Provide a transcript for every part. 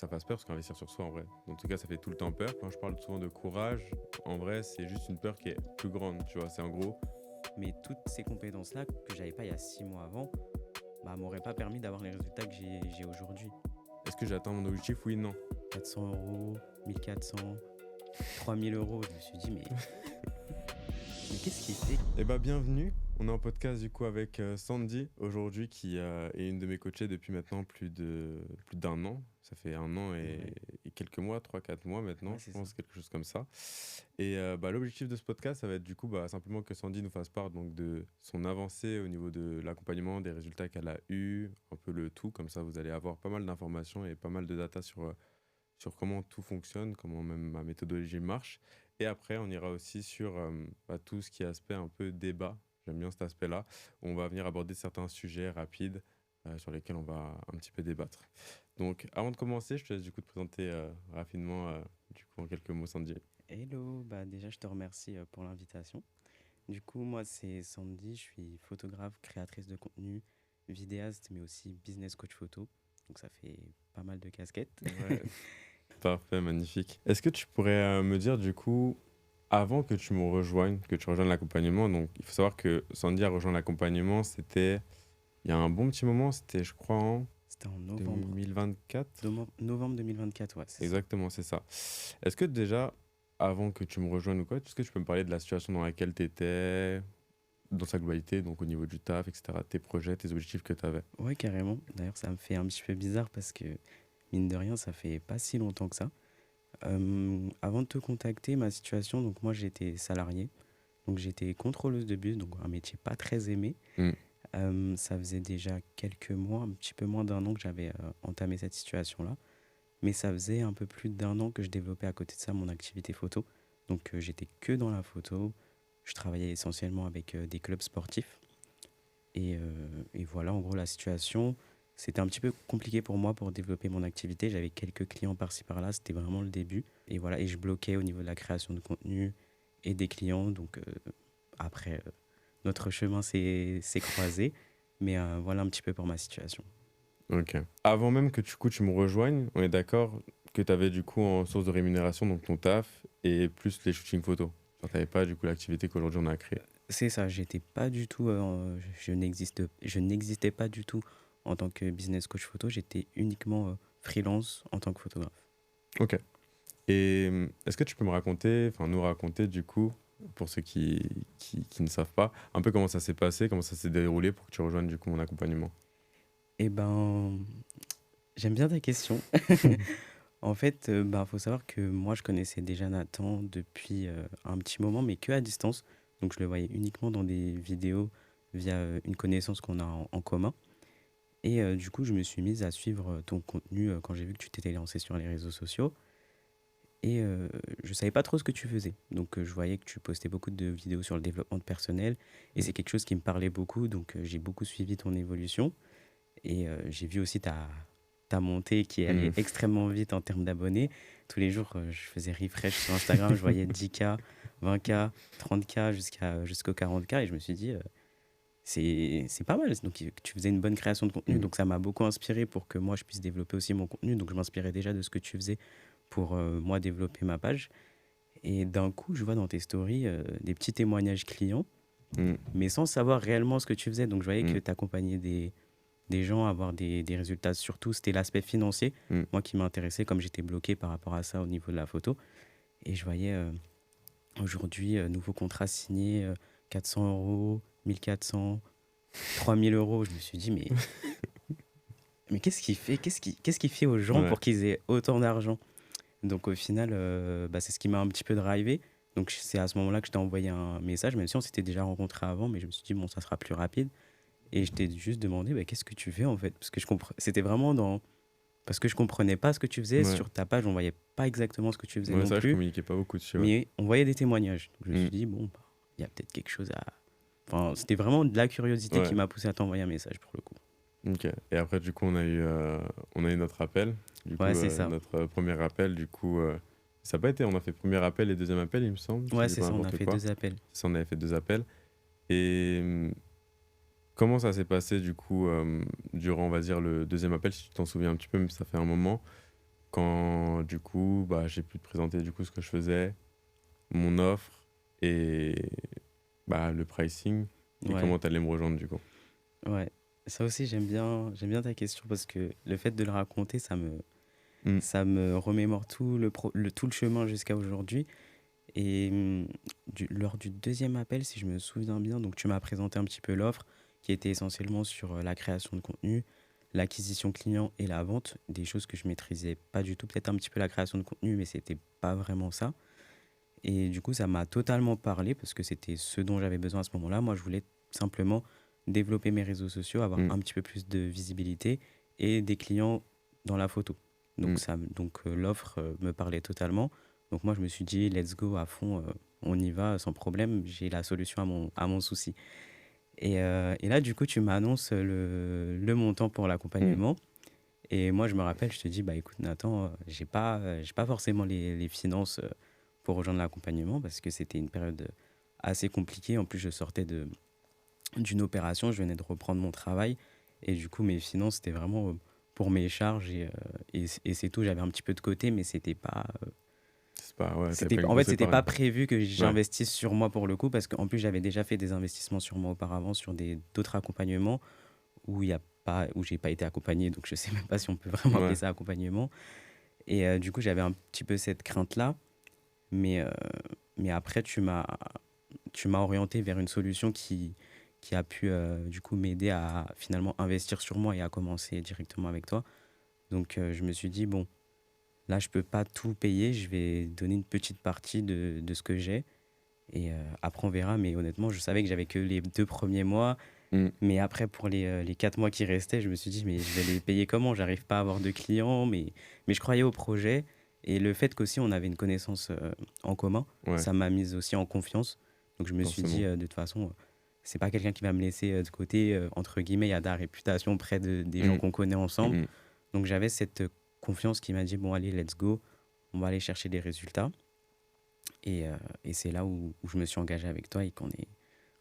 Ça fasse peur parce qu'investir sur soi, en vrai, en tout cas, ça fait tout le temps peur. Quand je parle souvent de courage, en vrai, c'est juste une peur qui est plus grande, tu vois. C'est en gros, Mais toutes ces compétences-là que j'avais pas il y a 6 mois avant, m'auraient pas permis d'avoir les résultats que j'ai aujourd'hui. est-ce que j'atteins mon objectif? Oui, non. 400 euros, 1400, 3000 euros. Je me suis dit, mais qu'est-ce qui fait? Eh bah, bienvenue. On est en podcast du coup avec Sandy aujourd'hui qui est une de mes coachées depuis maintenant plus d'un an. Ça fait un an Ouais, et quelques mois, 3 4 mois maintenant, ouais, je c'est ça. pense, quelque chose comme ça. Et bah, l'objectif de ce podcast, ça va être du coup simplement que Sandy nous fasse part donc, de son avancée au niveau de l'accompagnement, des résultats qu'elle a eus, un peu le tout. Comme ça, vous allez avoir pas mal d'informations et pas mal de data sur comment tout fonctionne, comment même ma méthodologie marche. Et après, on ira aussi sur tout ce qui est aspect un peu débat. J'aime bien cet aspect-là. On va venir aborder certains sujets rapides sur lesquels on va un petit peu débattre. Donc, avant de commencer, je te laisse du coup te présenter rapidement, du coup, en quelques mots, Sandy. Hello, déjà je te remercie pour l'invitation. Du coup, moi c'est Sandy, je suis photographe, créatrice de contenu, vidéaste, mais aussi business coach photo. Donc ça fait pas mal de casquettes. Ouais, parfait, magnifique. Est-ce que tu pourrais me dire du coup, avant que tu me rejoignes, que tu rejoignes l'accompagnement, donc il faut savoir que Sandy a rejoint l'accompagnement, c'était il y a un bon petit moment, c'était je crois en C'était en novembre, 2024. novembre 2024, ouais, c'est ça. Exactement, c'est ça. Est-ce que déjà, avant que tu me rejoignes ou quoi, est-ce que tu peux me parler de la situation dans laquelle tu étais, dans sa globalité, donc au niveau du taf, etc., tes projets, tes objectifs que tu avais? Ouais, carrément. D'ailleurs, ça me fait un petit peu bizarre parce que, mine de rien, ça fait pas si longtemps que ça. Avant de te contacter, ma situation, donc moi j'étais salarié, donc j'étais contrôleuse de bus, donc un métier pas très aimé. Hmm. Ça faisait déjà quelques mois, un petit peu moins d'un an que j'avais entamé cette situation-là, mais ça faisait un peu plus d'un an que je développais à côté de ça mon activité photo. Donc j'étais que dans la photo, je travaillais essentiellement avec des clubs sportifs. Et voilà, en gros, la situation, c'était un petit peu compliqué pour moi pour développer mon activité. J'avais quelques clients par-ci par-là, c'était vraiment le début. Et voilà, et je bloquais au niveau de la création de contenu et des clients. Donc après, notre chemin s'est croisé. Mais voilà un petit peu pour ma situation. Ok. Avant même que tu me rejoignes, on est d'accord que tu avais du coup en source de rémunération, donc ton taf, et plus les shootings photos. Genre, t'avais pas du coup l'activité qu'aujourd'hui on a créée. C'est ça, j'étais pas du tout, je n'existais pas du tout en tant que business coach photo. J'étais uniquement freelance en tant que photographe. Ok. Et est-ce que tu peux me raconter, enfin nous raconter du coup, pour ceux qui ne savent pas, un peu comment ça s'est passé, comment ça s'est déroulé pour que tu rejoignes du coup mon accompagnement? Eh ben, j'aime bien ta question. En fait, faut savoir que moi, je connaissais déjà Nathan depuis un petit moment, mais que à distance. Donc, je le voyais uniquement dans des vidéos via une connaissance qu'on a en commun. Et du coup, je me suis mise à suivre ton contenu quand j'ai vu que tu t'étais lancé sur les réseaux sociaux. Et je savais pas trop ce que tu faisais. Donc, je voyais que tu postais beaucoup de vidéos sur le développement de personnel. Et c'est quelque chose qui me parlait beaucoup. Donc, j'ai beaucoup suivi ton évolution. Et j'ai vu aussi ta montée qui allait Hmm. extrêmement vite en termes d'abonnés. Tous les jours, je faisais refresh sur Instagram, je voyais 10K, 20K, 30K jusqu'aux 40K et je me suis dit, c'est pas mal. Donc tu faisais une bonne création de contenu, Hmm. donc ça m'a beaucoup inspiré pour que moi je puisse développer aussi mon contenu. Donc je m'inspirais déjà de ce que tu faisais pour moi développer ma page. Et d'un coup, je vois dans tes stories des petits témoignages clients, Hmm. mais sans savoir réellement ce que tu faisais. Donc je voyais Hmm. que tu accompagnais des gens à avoir des résultats. Surtout, c'était l'aspect financier, Hmm. moi qui m'intéressait, comme j'étais bloqué par rapport à ça au niveau de la photo. Et je voyais aujourd'hui, nouveau contrat signé, 400 euros, 1400, 3000 euros. Je me suis dit, mais qu'est-ce qu'il fait qu'est-ce qu'il fait aux gens Ouais. pour qu'ils aient autant d'argent? Donc au final, c'est ce qui m'a un petit peu drivé. Donc c'est à ce moment-là que je t'ai envoyé un message, même si on s'était déjà rencontré avant, mais je me suis dit, bon, ça sera plus rapide. Et je t'ai juste demandé, qu'est-ce que tu fais en fait? Parce que c'était vraiment dans. Parce que je comprenais pas ce que tu faisais. Ouais. Sur ta page, on voyait pas exactement ce que tu faisais Ouais, non c'est vrai, je plus. communiquais pas beaucoup dessus, ouais. Mais on voyait des témoignages. Donc je me Hmm. suis dit, bon, il y a peut-être quelque chose à. Enfin, c'était vraiment de la curiosité qui Ouais. m'a poussé à t'envoyer un message pour le coup. Ok. Et après, du coup, on a eu notre appel. Du coup, Ouais, c'est ça. notre premier appel, du coup, ça n'a pas été. On a fait premier appel et deuxième appel, il me semble, si Ouais, je dis c'est pas ça, on a n'importe fait quoi. 2 appels. Ça, on avait fait 2 appels. Et comment ça s'est passé, du coup, durant, on va dire, le deuxième appel, si tu t'en souviens un petit peu, mais ça fait un moment. quand du coup, bah, j'ai pu te présenter du coup ce que je faisais, mon offre et bah, le pricing et Ouais, comment tu allais me rejoindre du coup. ouais. Ça aussi, j'aime bien ta question parce que le fait de le raconter, Mm, ça me remémore tout le chemin jusqu'à aujourd'hui. Et lors du deuxième appel, si je me souviens bien, donc tu m'as présenté un petit peu l'offre qui était essentiellement sur la création de contenu, l'acquisition client et la vente, des choses que je maîtrisais pas du tout. Peut-être un petit peu la création de contenu, mais c'était pas vraiment ça. Et du coup, ça m'a totalement parlé parce que c'était ce dont j'avais besoin à ce moment-là. Moi, je voulais simplement développer mes réseaux sociaux, avoir mm, un petit peu plus de visibilité et des clients dans la photo. mm. L'offre me parlait totalement. Donc moi, je me suis dit, let's go à fond, on y va sans problème. J'ai la solution à mon souci. Et là, du coup, tu m'annonces le montant pour Mm. l'accompagnement. Et moi, je me rappelle, je te dis, bah écoute, Nathan, j'ai pas forcément les finances pour rejoindre l'accompagnement parce que c'était une période assez compliquée. En plus, d'une opération, je venais de reprendre mon travail et du coup, mes finances, c'était vraiment pour mes charges et c'est tout. J'avais un petit peu de côté, mais C'est pas, ouais, t'avais pas une en fait, grosse c'était pas épargne. prévu que Ouais, j'investisse sur moi pour le coup parce qu'en plus, j'avais déjà fait des investissements sur moi auparavant sur d'autres accompagnements où il y a pas, où j'ai pas été accompagné, donc je sais même pas si on peut vraiment appeler ouais, ça accompagnement. Et du coup, j'avais un petit peu cette crainte-là. Mais, euh, mais après, tu m'as orienté vers une solution qui a pu du coup m'aider à finalement investir sur moi et à commencer directement avec toi. Donc je me suis dit, bon, là, je peux pas tout payer, je vais donner une petite partie de ce que j'ai. Et après, on verra. Mais honnêtement, je savais que j'avais que les 2 premiers mois. mm, Mais après, pour les 4 mois qui restaient, je me suis dit, mais je vais les payer comment? J'arrive pas à avoir de clients, mais je croyais au projet. Et le fait qu'aussi on avait une connaissance en commun, ouais, ça m'a mise aussi en confiance. Donc je me suis dit, forcément. de toute façon, c'est pas quelqu'un qui va me laisser de côté. Entre guillemets, il y a de la réputation près des gens Mm, qu'on connaît ensemble. mm, Donc j'avais cette confiance qui m'a dit, bon, allez, let's go, on va aller chercher des résultats. Et c'est là où je me suis engagé avec toi et qu'on est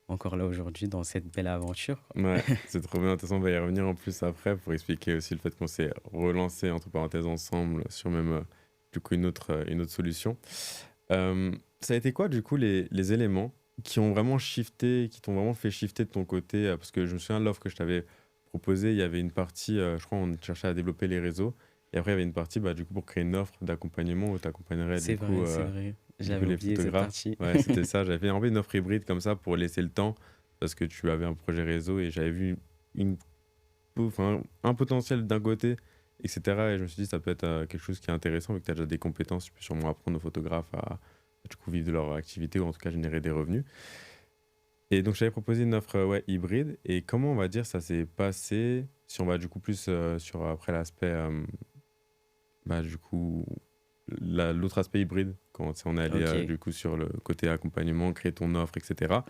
encore là aujourd'hui dans cette belle aventure. mm. Ouais, c'est trop bien. De toute façon, on va y revenir en plus après pour expliquer aussi le fait qu'on s'est relancé, entre parenthèses, ensemble sur même du coup une autre solution. Ça a été quoi, du coup, les éléments qui ont vraiment shifté, qui t'ont vraiment fait shifter de ton côté parce que je me souviens de l'offre que je t'avais proposée, il y avait une partie, je crois, on cherchait à développer les réseaux. Et après, il y avait une partie, bah, du coup, pour créer une offre d'accompagnement où tu accompagnerais, C'est vrai, c'est vrai. du coup, J'avais les oublié cette photographes. partie. Ouais, c'était ça. J'avais fait en fait une offre hybride comme ça pour laisser le temps parce que tu avais un projet réseau et j'avais vu une, enfin, un potentiel d'un côté, etc. Et je me suis dit, ça peut être quelque chose qui est intéressant vu que tu as déjà des compétences. Tu peux sûrement apprendre aux photographes à du coup, vivre de leur activité ou en tout cas générer des revenus. Et donc, j'avais proposé une offre ouais, hybride. Et comment on va dire ça s'est passé si on va du coup plus sur après l'aspect, bah, du coup, l'autre aspect hybride, quand on est allé Ok. du coup sur le côté accompagnement, créer ton offre, etc.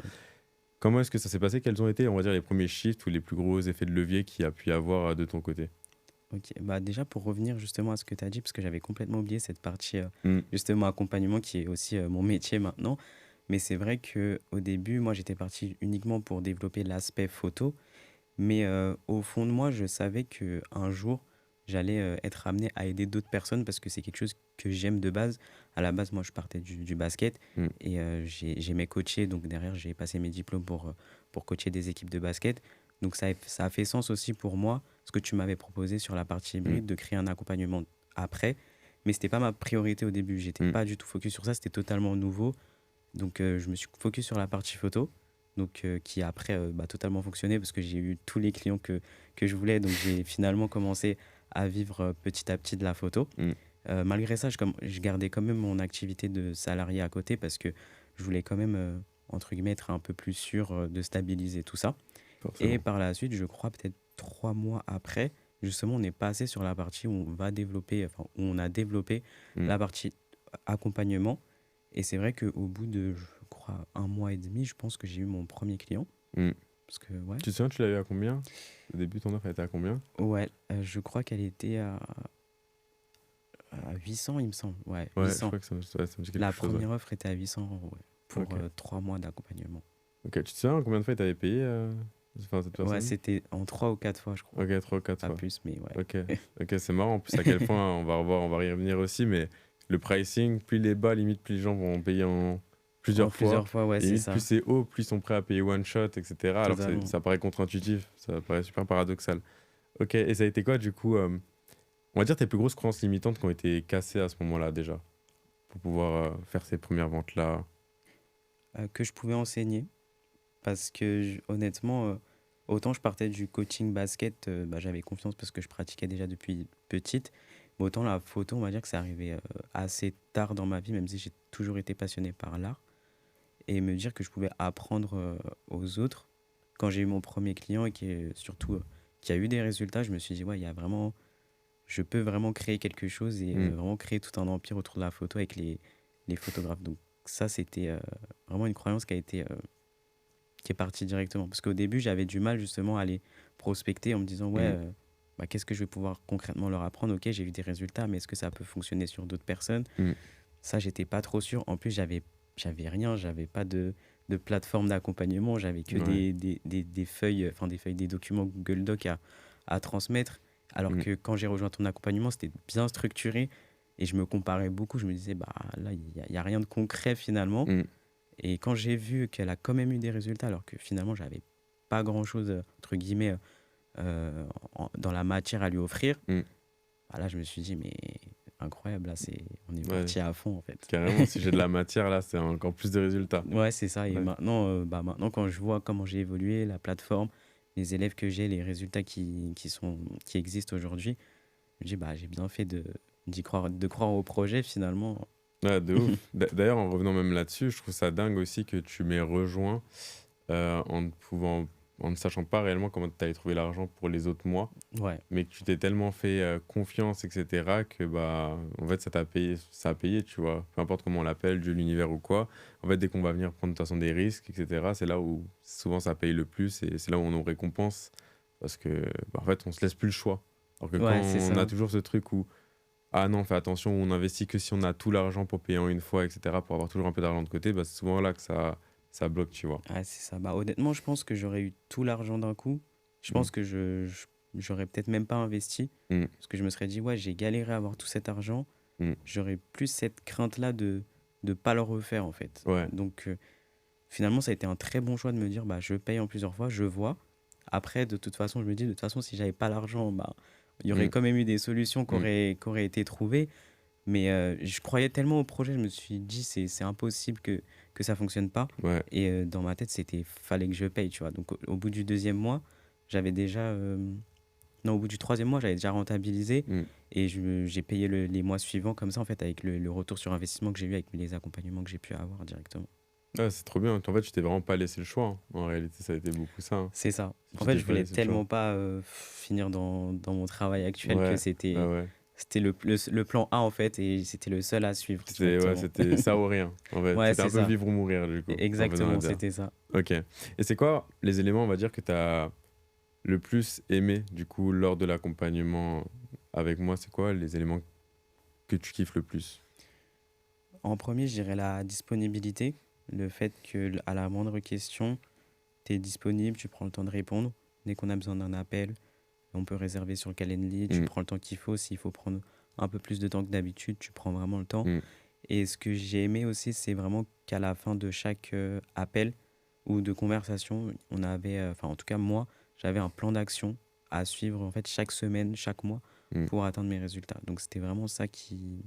Comment est-ce que ça s'est passé? Quels ont été, on va dire, les premiers shifts ou les plus gros effets de levier qu'il y a pu y avoir de ton côté? Ok, bah déjà pour revenir justement à ce que tu as dit, parce que j'avais complètement oublié cette partie Mm, justement accompagnement qui est aussi mon métier maintenant. Mais c'est vrai que au début, moi j'étais parti uniquement pour développer l'aspect photo, mais au fond de moi, je savais que un jour j'allais être amené à aider d'autres personnes parce que c'est quelque chose que j'aime de base. À la base, moi je partais du basket mm, et j'aimais coacher, donc derrière j'ai passé mes diplômes pour coacher des équipes de basket. Donc ça a fait sens aussi pour moi ce que tu m'avais proposé sur la partie mm, hybride, de créer un accompagnement après. Mais c'était pas ma priorité au début. J'étais mm, pas du tout focus sur ça. C'était totalement nouveau. Donc, je me suis focus sur la partie photo. Donc, qui a après bah, totalement fonctionné parce que j'ai eu tous les clients que je voulais. Donc, j'ai finalement commencé à vivre petit à petit de la photo. mm, Malgré ça, je gardais quand même mon activité de salarié à côté parce que je voulais quand même, entre guillemets, être un peu plus sûr de stabiliser tout ça. Et forcément. par la suite, je crois peut-être 3 mois après, justement, on est passé sur la partie où on va développer, enfin, où on a développé Mm, la partie accompagnement. Et c'est vrai qu'au bout de, je crois, 1 mois et demi, je pense que j'ai eu mon premier client. mm. Parce que, ouais, Tu te souviens, tu l'as eu à combien? Au début, ton offre elle était à combien? ouais, je crois qu'elle était à 800, il me semble. Ouais, Ouais, je 800. crois que ouais, ça me dit quelque La chose. Ouais. première offre était à 800 €, ouais, pour Ok. 3 mois d'accompagnement. Ok, tu te souviens combien de fois il t'avait payé enfin, cette Ouais, personne? c'était en 3 ou 4 fois, je crois. Ok, 3 ou 4 Pas fois. plus, mais ouais. Ok, ok, c'est marrant. En plus, à quel point on va revoir, on va y revenir aussi, mais le pricing, plus il est bas, limite, plus les gens vont payer en En plusieurs fois. plusieurs fois, ouais, Et c'est limite, plus ça. c'est haut, plus ils sont prêts à payer one shot, etc. Alors que Totalement. ça paraît contre-intuitif, ça paraît super paradoxal. Ok, et ça a été quoi, du coup, on va dire tes plus grosses croyances limitantes qui ont été cassées à ce moment-là déjà, pour pouvoir faire ces premières ventes-là? Que je pouvais enseigner. Parce que honnêtement, autant je partais du coaching basket, bah, j'avais confiance parce que je pratiquais déjà depuis petite. Mais autant la photo, on va dire que c'est arrivé assez tard dans ma vie, même si j'ai toujours été passionné par l'art. Et me dire que je pouvais apprendre aux autres. Quand j'ai eu mon premier client et surtout qui a eu des résultats, je me suis dit, ouais, il y a vraiment, je peux vraiment créer quelque chose et Hmm, vraiment créer tout un empire autour de la photo avec les photographes. Donc ça, c'était vraiment une croyance qui est partie directement. Parce qu'au début, j'avais du mal justement à aller prospecter en me disant, ouais, hmm, bah, qu'est-ce que je vais pouvoir concrètement leur apprendre? Ok, j'ai eu des résultats, mais est-ce que ça peut fonctionner sur d'autres personnes? hmm. Ça, j'étais pas trop sûr. En plus, j'avais rien, j'avais pas de plateforme d'accompagnement, j'avais que Ouais. des feuilles, enfin des feuilles, des documents Google Doc à transmettre. Alors Hmm, que quand j'ai rejoint ton accompagnement, c'était bien structuré et je me comparais beaucoup. Je me disais, bah là, il y a rien de concret finalement. hmm. Et quand j'ai vu qu'elle a quand même eu des résultats, alors que finalement, j'avais pas grand-chose, entre guillemets, dans la matière à lui offrir, Hmm. bah là, je me suis dit, mais incroyable, là, on est Ouais, parti à fond, en fait. carrément, si j'ai de la matière là, c'est encore plus de résultats. Ouais, c'est ça. Et Ouais. maintenant, maintenant, quand je vois comment j'ai évolué, la plateforme, les élèves que j'ai, les résultats qui existent aujourd'hui, je me dis, bah, j'ai bien fait de croire au projet, finalement. Ouais, de ouf. D'ailleurs, en revenant même là-dessus, je trouve ça dingue aussi que tu m'aies rejoint en ne sachant pas réellement comment tu allais trouver l'argent pour les autres mois, Ouais, mais que tu t'es tellement fait confiance, etc., que bah, en fait, ça t'a payé, ça a payé, tu vois. Peu importe comment on l'appelle, Dieu, l'univers ou quoi. En fait, dès qu'on va venir prendre de toute façon des risques, etc., c'est là où souvent ça paye le plus et c'est là où on nous récompense parce que, bah, en fait, on se laisse plus le choix. Alors que quand ouais, c'est on a ça. toujours ce truc où ah non, fais attention, on investit que si on a tout l'argent pour payer en une fois, etc., pour avoir toujours un peu d'argent de côté, bah, c'est souvent là que ça bloque, tu vois. Ouais, c'est ça. Bah, honnêtement, je pense que j'aurais eu tout l'argent d'un coup. Je Mm, pense que j'aurais peut-être même pas investi. mm, Parce que je me serais dit, ouais, j'ai galéré à avoir tout cet argent. mm. J'aurais plus cette crainte-là de ne pas le refaire, en fait. Ouais, Donc, finalement, ça a été un très bon choix de me dire, bah, je paye en plusieurs fois, je vois. Après, de toute façon, je me dis, de toute façon, si j'avais pas l'argent, bah, il y aurait mm, quand même eu des solutions mm, qui auraient été trouvées. Mais je croyais tellement au projet, je me suis dit, c'est impossible que ça fonctionne pas. ouais, Et dans ma tête, fallait que je paye, tu vois. Donc, au bout du deuxième mois, j'avais déjà. Non, au bout du troisième mois, j'avais déjà rentabilisé. mm. Et j'ai payé les mois suivants, comme ça, en fait, avec le retour sur investissement que j'ai eu, avec les accompagnements que j'ai pu avoir directement. Ouais, c'est trop bien. En fait, tu t'es vraiment pas laissé le choix, hein. En réalité, ça a été beaucoup ça, hein. C'est ça. Si En tu fait, t'es je pas voulais laissé le choix. tellement pas finir dans mon travail actuel que Ouais, ouais, ouais. c'était le plan A, en fait, et c'était le seul à suivre Ouais, directement. c'était ça ou rien, en fait. Ouais, C'était c'est un peu ça. vivre ou mourir, du coup, un peu dans la Exactement, dire. c'était ça. Ok. Et c'est quoi les éléments, on va dire, que tu as le plus aimé, du coup, lors de l'accompagnement avec moi? C'est quoi les éléments que tu kiffes le plus? En premier, je dirais la disponibilité. Le fait que, à la moindre question, tu es disponible, tu prends le temps de répondre. Dès qu'on a besoin d'un appel, on peut réserver sur Calendly, tu Mm, prends le temps qu'il faut. S'il faut prendre un peu plus de temps que d'habitude, tu prends vraiment le temps. mm, Et ce que j'ai aimé aussi, c'est vraiment qu'à la fin de chaque appel ou de conversation, on avait, enfin en tout cas moi, j'avais un plan d'action à suivre en fait chaque semaine, chaque mois mm. pour atteindre mes résultats. Donc c'était vraiment ça qui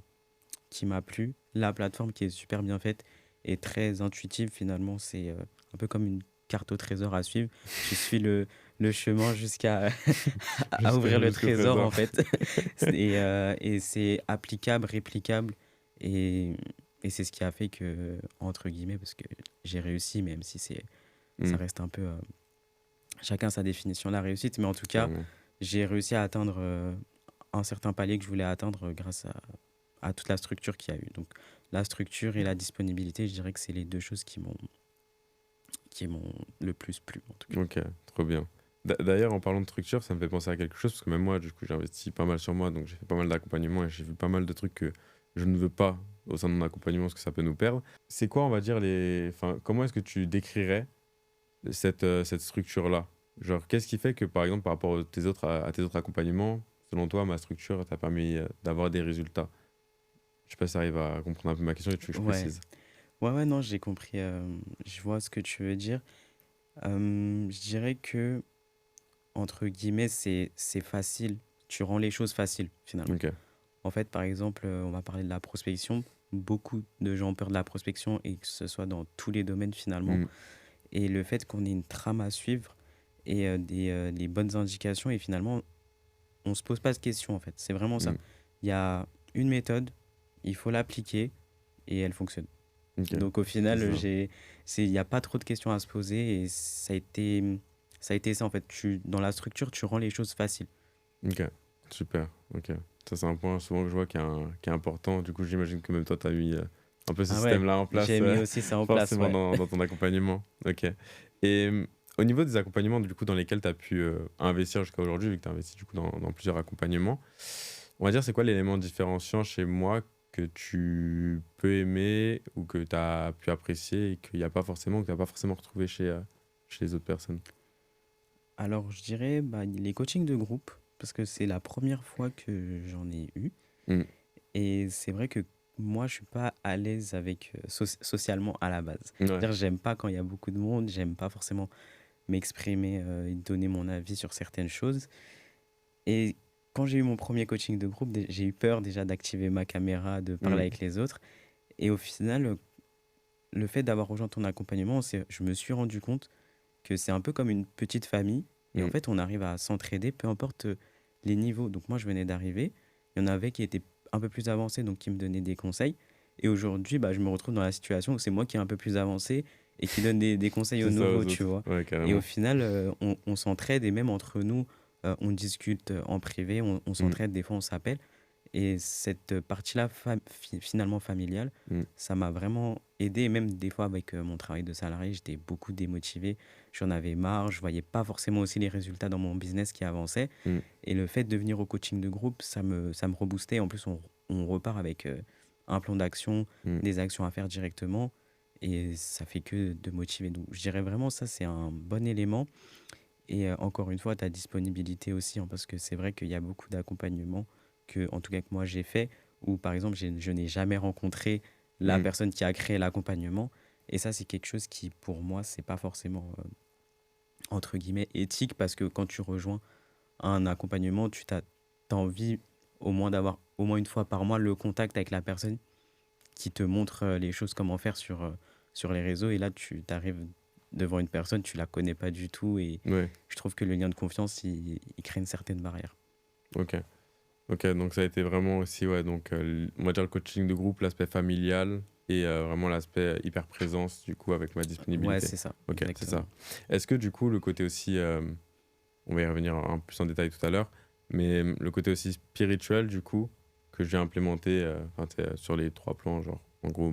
m'a plu. La plateforme qui est super bien faite et très intuitive finalement, c'est un peu comme une carte au trésor à suivre. Tu suis le chemin jusqu'à à ouvrir le Jusqu'au trésor en trésor. fait. Et c'est applicable, réplicable. Et, et c'est ce qui a fait que, entre guillemets, parce que j'ai réussi, même si ça Mm, reste un peu... chacun sa définition de la réussite. Mais en tout cas, clairement. j'ai réussi à atteindre un certain palier que je voulais atteindre grâce à toute la structure qu'il y a eu. Donc la structure et la disponibilité, je dirais que c'est les deux choses qui m'ont le plus plu, en tout cas. Ok, trop bien. D'ailleurs, en parlant de structure, ça me fait penser à quelque chose, parce que même moi, du coup, j'ai investi pas mal sur moi, donc j'ai fait pas mal d'accompagnement et j'ai vu pas mal de trucs que je ne veux pas au sein de mon accompagnement, parce que ça peut nous perdre. C'est quoi, on va dire, Enfin, comment est-ce que tu décrirais cette structure-là? Genre, qu'est-ce qui fait que, par exemple, par rapport à tes autres accompagnements, selon toi, ma structure t'a permis d'avoir des résultats? Je sais pas si tu arrives à comprendre un peu ma question et tu veux que je Ouais, précise. ouais, non, j'ai compris. Je vois ce que tu veux dire. Je dirais que, entre guillemets, c'est facile. Tu rends les choses faciles, finalement. Ok. En fait, par exemple, on va parler de la prospection. Beaucoup de gens ont peur de la prospection et que ce soit dans tous les domaines, finalement. Mm, Et le fait qu'on ait une trame à suivre et les bonnes indications, et finalement, on se pose pas de questions, en fait. C'est vraiment ça. mm, Il y a une méthode, il faut l'appliquer et elle fonctionne. ok. Donc au C'est final, ça. il n'y a pas trop de questions à se poser et ça a été ça en fait. Dans la structure, tu rends les choses faciles. Ok. Super. Ok. Ça, c'est un point souvent que je vois qui est important. Du coup, j'imagine que même toi, tu as mis un peu ce Ah ouais, système-là en place, j'ai mis aussi ça en place, forcément ouais. dans ton accompagnement. Ok. Et au niveau des accompagnements du coup, dans lesquels tu as pu investir jusqu'à aujourd'hui, vu que tu as investi du coup, dans plusieurs accompagnements, on va dire, c'est quoi l'élément différenciant chez moi que tu peux aimer ou que tu as pu apprécier et qu'il n'y a pas forcément, que tu n'as pas forcément retrouvé chez les autres personnes? Alors je dirais bah, les coachings de groupe, parce que c'est la première fois que j'en ai eu. Mm. Et c'est vrai que moi, je suis pas à l'aise avec socialement à la base. Ouais. C'est-à-dire, j'aime pas quand il y a beaucoup de monde, j'aime pas forcément m'exprimer et donner mon avis sur certaines choses. Et quand j'ai eu mon premier coaching de groupe, j'ai eu peur déjà d'activer ma caméra, de parler Mm. avec les autres. Et au final, le fait d'avoir rejoint ton accompagnement, je me suis rendu compte que c'est un peu comme une petite famille. Et en Mm. fait, on arrive à s'entraider, peu importe les niveaux. Donc moi, je venais d'arriver. Il y en avait qui étaient un peu plus avancés, donc qui me donnaient des conseils. Et aujourd'hui, bah, je me retrouve dans la situation où c'est moi qui est un peu plus avancé et qui donne des conseils aux C'est ça nouveaux, aux tu autres. vois. Ouais, Et au carrément. final, on s'entraide et même entre nous, on discute en privé, on Mm. s'entraide, des fois on s'appelle. Et cette partie-là, finalement familiale, Mm. ça m'a vraiment aidé. Et même des fois, avec mon travail de salarié, j'étais beaucoup démotivé. J'en avais marre. Je voyais pas forcément aussi les résultats dans mon business qui avançaient. Mm. Et le fait de venir au coaching de groupe, ça me reboostait. En plus, on repart avec un plan d'action, Mm. des actions à faire directement. Et ça fait que de motiver. Donc, je dirais vraiment ça, c'est un bon élément. Et encore une fois, ta disponibilité aussi, hein, parce que c'est vrai qu'il y a beaucoup d'accompagnements que, en tout cas, que moi j'ai fait, où par exemple, je n'ai jamais rencontré la Mm. personne qui a créé l'accompagnement. Et ça, c'est quelque chose qui, pour moi, c'est pas forcément, entre guillemets, éthique, parce que quand tu rejoins un accompagnement, t'as envie au moins d'avoir au moins une fois par mois le contact avec la personne qui te montre les choses, comment faire sur les réseaux. Et là, tu arrives devant une personne, tu la connais pas du tout. Et Ouais. je trouve que le lien de confiance, il crée une certaine barrière. Ok. Ok, donc ça a été vraiment aussi, ouais, donc on va dire le coaching de groupe, l'aspect familial et vraiment l'aspect hyper présence du coup avec ma Ouais, disponibilité. c'est ça, Ok, c'est ça. exactement. Est-ce que du coup le côté aussi, on va y revenir un peu plus en détail tout à l'heure, mais le côté aussi spirituel du coup que j'ai implémenté enfin, sur les trois plans, genre en gros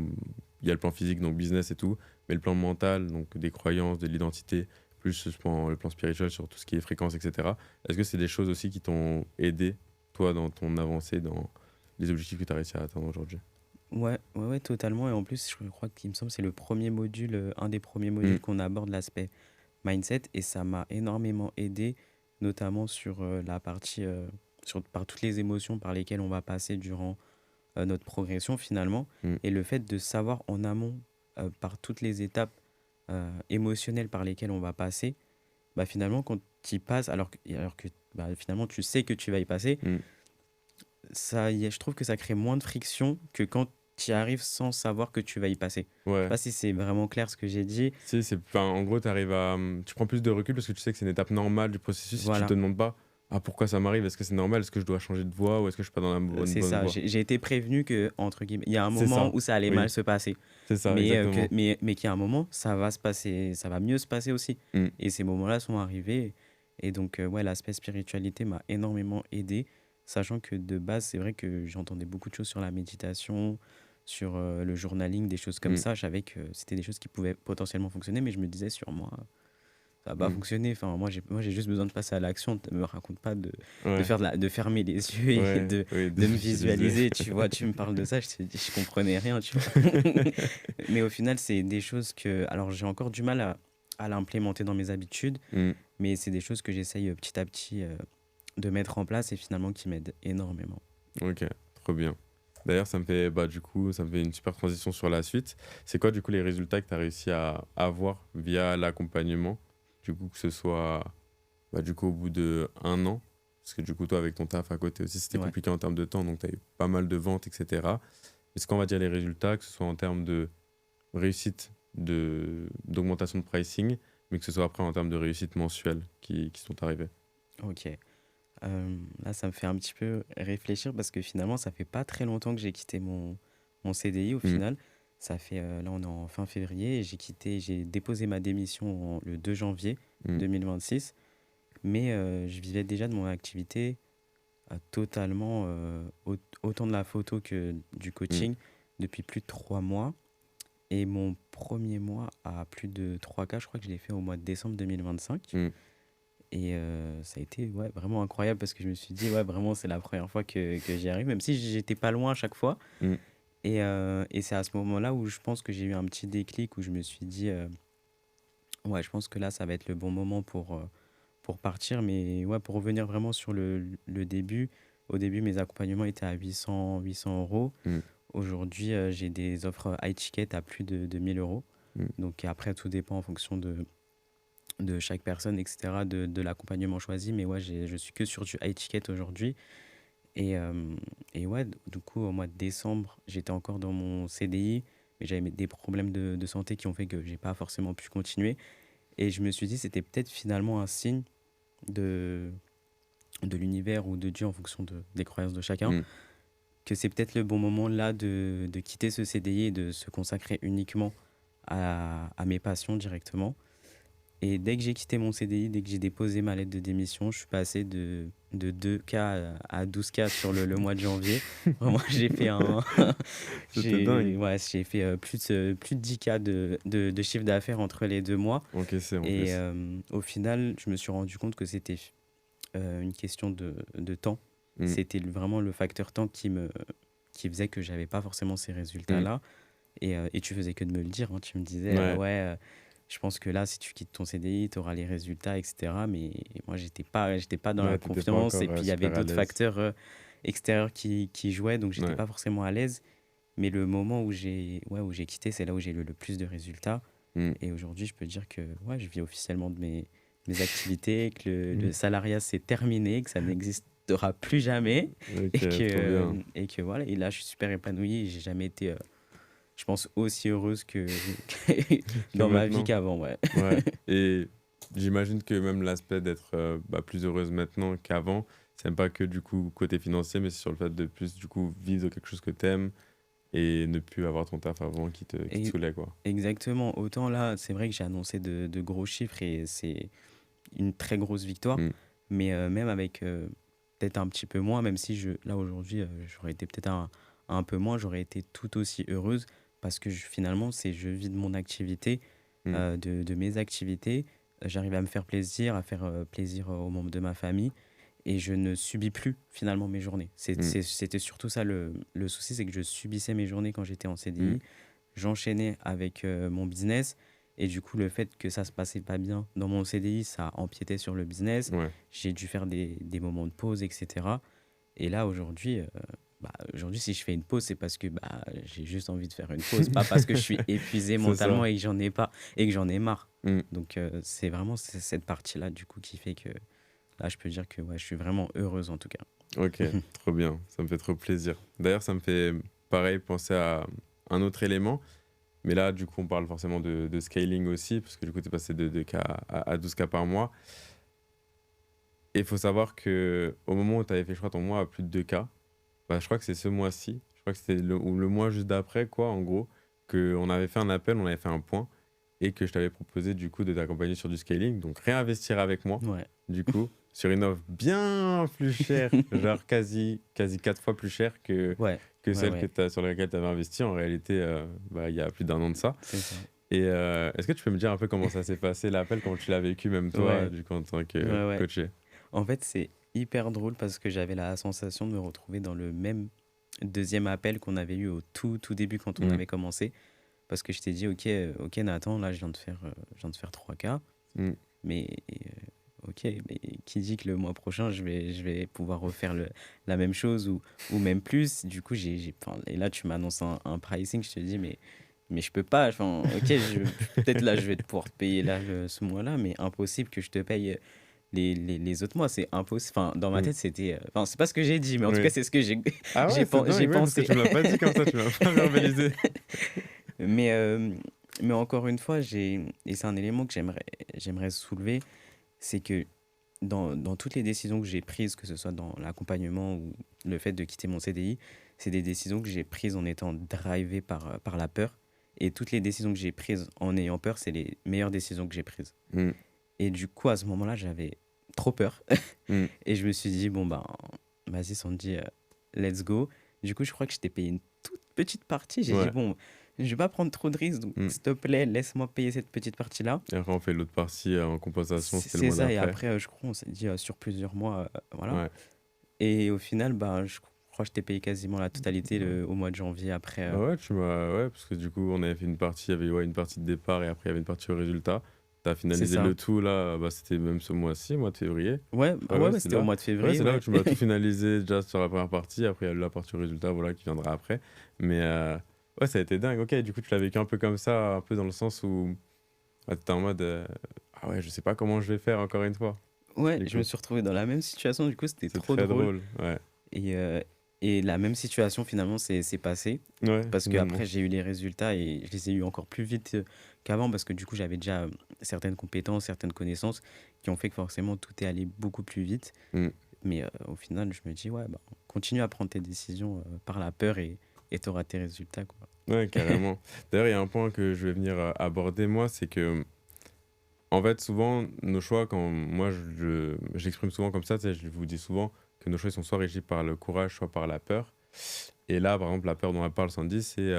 il y a le plan physique donc business et tout, mais le plan mental donc des croyances, de l'identité, plus le plan spirituel sur tout ce qui est fréquence, etc. Est-ce que c'est des choses aussi qui t'ont aidé toi dans ton avancée, dans les objectifs que tu as réussi à atteindre aujourd'hui? Ouais, ouais, ouais, totalement. Et en plus, je crois qu'il me semble que c'est le premier module, un des premiers Mm, modules qu'on aborde, l'aspect mindset. Et ça m'a énormément aidé, notamment sur la partie, par toutes les émotions par lesquelles on va passer durant notre progression finalement. mm, Et le fait de savoir en amont, par toutes les étapes émotionnelles par lesquelles on va passer, bah finalement, quand tu y passes, alors que bah, finalement tu sais que tu vas y passer, mm. je trouve que ça crée moins de friction que quand tu y arrives sans savoir que tu vas y passer. Je sais Ouais. pas si c'est vraiment clair ce que j'ai dit. Si, enfin, en gros, tu prends plus de recul parce que tu sais que c'est une étape normale du processus si tu te Voilà, demandes pas ah, pourquoi ça m'arrive, est-ce que c'est normal, est-ce que je dois changer de voie ou est-ce que je suis pas dans la c'est bonne ça. voie. J'ai été prévenu que, entre guillemets, il y a un C'est moment ça, où ça allait mal oui, se passer. c'est ça, exactement. Mais qu'il y a un moment, ça va se passer, ça va mieux se passer aussi. Mm, Et ces moments-là sont arrivés. Et donc, ouais, l'aspect spiritualité m'a énormément aidé, sachant que de base, c'est vrai que j'entendais beaucoup de choses sur la méditation, sur le journaling, des choses comme mm, ça. Je savais que c'était des choses qui pouvaient potentiellement fonctionner, mais je me disais sur moi, ça va pas mm. fonctionner. Enfin, moi, j'ai juste besoin de passer à l'action. Ne me raconte pas Ouais, de fermer les yeux et ouais, oui, de de me visualiser. visualiser. Tu vois, tu me parles de ça, je comprenais rien, tu vois. Mais au final, c'est des choses que. Alors, j'ai encore du mal à l'implémenter dans mes habitudes, Mm, Mais c'est des choses que j'essaye petit à petit de mettre en place et finalement qui m'aident énormément. Ok, trop bien. D'ailleurs, ça me fait, bah, du coup, ça me fait une super transition sur la suite. C'est quoi, du coup, les résultats que tu as réussi à avoir via l'accompagnement? Du coup, que ce soit, bah, du coup, au bout de 1 an, parce que du coup, toi, avec ton taf à côté aussi, c'était Ouais. compliqué en termes de temps, donc tu as eu pas mal de ventes, etc. Est-ce qu'on va dire les résultats, que ce soit en termes de réussite d'augmentation de pricing, mais que ce soit après en termes de réussite mensuelle qui sont arrivés? Ok. Là, ça me fait un petit peu réfléchir parce que finalement, ça fait pas très longtemps que j'ai quitté mon CDI au Mm, final. Ça fait, là, on est en fin février et j'ai déposé ma démission le 2 janvier mm, 2026. Mais je vivais déjà de mon activité totalement autant de la photo que du mm, coaching depuis plus de 3 mois. Et mon premier mois à plus de 3K, je crois que je l'ai fait au mois de décembre 2025. mm, Et ça a été ouais, vraiment incroyable parce que je me suis dit, ouais, vraiment, c'est la première fois que j'y arrive, même si j'étais pas loin à chaque fois. mm, Et c'est à ce moment-là où je pense que j'ai eu un petit déclic où je me suis dit, ouais, je pense que là, ça va être le bon moment pour partir. Mais ouais, pour revenir vraiment sur le début, au début, mes accompagnements étaient à 800 euros. mm, Aujourd'hui, j'ai des offres high ticket à plus de 1 000 euros. mm. Donc après, tout dépend en fonction de chaque personne, etc., de l'accompagnement choisi. Mais ouais, je suis que sur du high ticket aujourd'hui. Et, et ouais, du coup, au mois de décembre, j'étais encore dans mon CDI, mais j'avais des problèmes de santé qui ont fait que j'ai pas forcément pu continuer. Et je me suis dit, c'était peut-être finalement un signe de, de l'univers ou de Dieu en fonction des croyances de chacun, Mm. que c'est peut-être le bon moment là de quitter ce CDI et de se consacrer uniquement à mes passions directement. Et dès que j'ai quitté mon CDI, dès que j'ai déposé ma lettre de démission, je suis passé de 2K à 12K sur le mois de janvier. Vraiment, j'ai fait C'était dingue. ouais, j'ai fait plus de 10K de chiffre d'affaires entre les 2 mois. Encaissé en Et plus. au final, je me suis rendu compte que c'était une question de temps. Mm, C'était vraiment le facteur temps qui faisait que j'avais pas forcément ces mm. résultats-là. Et tu faisais que de me le dire, hein. Tu me disais, Ouais, ouais, je pense que là, si tu quittes ton CDI, tu auras les résultats, etc. Mais moi, j'étais pas dans la ouais, t'étais pas confiance. Et encore puis, il y avait super à d'autres l'aise. facteurs extérieurs qui jouaient. Donc, j'étais Ouais. pas forcément à l'aise. Mais le moment où j'ai quitté, c'est là où j'ai eu le plus de résultats. Mm, Et aujourd'hui, je peux dire que ouais, je vis officiellement de mes activités, que le mm. salariat, c'est terminé, que ça n'existera plus jamais. Ok, trop bien. Et que voilà, et là, je suis super épanoui. J'ai jamais été je pense, aussi heureuse Que dans ma vie maintenant. qu'avant, ouais. Ouais. Et j'imagine que même l'aspect d'être bah, plus heureuse maintenant qu'avant, c'est même pas que du coup côté financier, mais c'est sur le fait de plus du coup vivre de quelque chose que t'aimes et ne plus avoir ton taf avant qui te Et saoulait, quoi. exactement, autant là, c'est vrai que j'ai annoncé de gros chiffres et c'est une très grosse victoire, Mm, mais même avec peut-être un petit peu moins, même si là aujourd'hui, j'aurais été peut-être un peu moins, j'aurais été tout aussi heureuse parce que finalement, je vis de mon activité, mm, de mes activités. J'arrive à me faire plaisir, à faire plaisir aux membres de ma famille et je ne subis plus finalement mes journées. mm, C'était surtout ça le souci, c'est que je subissais mes journées quand j'étais en mm. CDI. J'enchaînais avec mon business et du coup, le fait que ça se passait pas bien dans mon CDI, ça empiétait sur le business. Ouais. J'ai dû faire des moments de pause, etc. Et là, aujourd'hui, si je fais une pause, c'est parce que j'ai juste envie de faire une pause, pas parce que je suis épuisé C'est mentalement ça. et que j'en ai pas et que j'en ai marre. Mm. Donc, c'est vraiment cette partie-là, du coup, qui fait que là, je peux dire que ouais, je suis vraiment heureuse en tout cas. Ok, trop bien. Ça me fait trop plaisir. D'ailleurs, ça me fait pareil penser à un autre élément. Mais là, du coup, on parle forcément de scaling aussi, parce que du coup, tu es passé de 2K à 12K par mois. Et il faut savoir que au moment où tu avais fait, je crois, ton mois à plus de 2K, bah, je crois que c'est ce mois-ci, je crois que c'était ou le mois juste d'après, quoi, en gros, qu'on avait fait un appel, on avait fait un point, et que je t'avais proposé, du coup, de t'accompagner sur du scaling. Donc, réinvestir avec moi, Ouais, du coup, sur une offre bien plus chère, genre quasi 4 fois plus chère ouais, que ouais, celle ouais, sur laquelle tu avais investi en réalité bah, il y a plus d'1 an de ça. c'est ça. Et est-ce que tu peux me dire un peu comment ça s'est passé l'appel, comment tu l'as vécu même toi, Ouais, du coup en tant que ouais, ouais. coaché? En fait, c'est hyper drôle parce que j'avais la sensation de me retrouver dans le même deuxième appel qu'on avait eu au tout début quand on Mm, avait commencé. Parce que je t'ai dit, ok, ok Nathan, là je viens de faire 3K, mm, mais ok, mais qui dit que le mois prochain, je vais pouvoir refaire la même chose ou même plus. Du coup, enfin, et là, tu m'annonces un pricing, je te dis, mais je peux pas. Enfin, ok, peut-être là, je vais te pouvoir te payer là, ce mois-là, mais impossible que je te paye les autres mois. C'est impossible. Enfin, dans ma Mm. tête, c'était. Enfin, c'est pas ce que j'ai dit, mais en tout cas, Oui. c'est ce que Ah ouais, c'est j'ai dingue, ouais, parce que pensé. tu me l'as pas dit comme ça, tu m'as pas verbalisé. Mais, euh, mais encore une fois, et c'est un élément que j'aimerais soulever, c'est que dans toutes les décisions que j'ai prises, que ce soit dans l'accompagnement ou le fait de quitter mon CDI, c'est des décisions que j'ai prises en étant drivé par la peur. Et toutes les décisions que j'ai prises en ayant peur, c'est les meilleures décisions que j'ai prises. Mm, Et du coup, à ce moment-là, j'avais trop peur. mm. Et je me suis dit, bon, ben, vas-y, Sandy, let's go. Du coup, je crois que je t'ai payé une toute petite partie. J'ai dit, Ouais. bon, je vais pas prendre trop de risques, donc Mm. s'il te plaît, laisse-moi payer cette petite partie-là. Et après, on fait l'autre partie en compensation, c'était le C'est mois ça, et d'après. après, je crois, on s'est dit sur plusieurs mois, voilà. Ouais. Et au final, bah, je crois que je t'ai payé quasiment la totalité Ouais. au mois de janvier après. Bah ouais, ouais, parce que du coup, on avait fait une partie, il y avait ouais, une partie de départ et après, il y avait une partie au résultat. T'as C'est finalisé ça. le tout là, bah, c'était même ce mois-ci, mois de février. Ouais, Ouais, ouais, ouais, ouais, c'est c'était au là. mois de Ouais, février, c'est là où ouais. tu m'as tout finalisé déjà sur la première partie. Après, il y a la partie au résultat, voilà, qui viendra après. Mais ouais, ça a été dingue. Ok, du coup, tu l'as vécu un peu comme ça, un peu dans le sens où t'étais en mode ah ouais, je sais pas comment je vais faire encore une fois. Ouais, Du je coup, me suis retrouvé dans la même situation, du coup, c'était c'est trop très drôle. drôle. Ouais, Et, euh, et la même situation, finalement, c'est passé. ouais, Parce finalement. qu'après, j'ai eu les résultats et je les ai eu encore plus vite qu'avant parce que du coup, j'avais déjà certaines compétences, certaines connaissances qui ont fait que forcément, tout est allé beaucoup plus vite. Mm. Mais au final, je me dis, ouais, bah, continue à prendre tes décisions par la peur et tu auras tes résultats, quoi. Ouais, carrément. D'ailleurs, il y a un point que je vais venir aborder, moi, c'est que en fait, souvent, nos choix, quand moi j'exprime souvent comme ça, tu sais, je vous dis souvent que nos choix ils sont soit régis par le courage, soit par la peur. Et là, par exemple, la peur dont elle parle, Sandy, c'est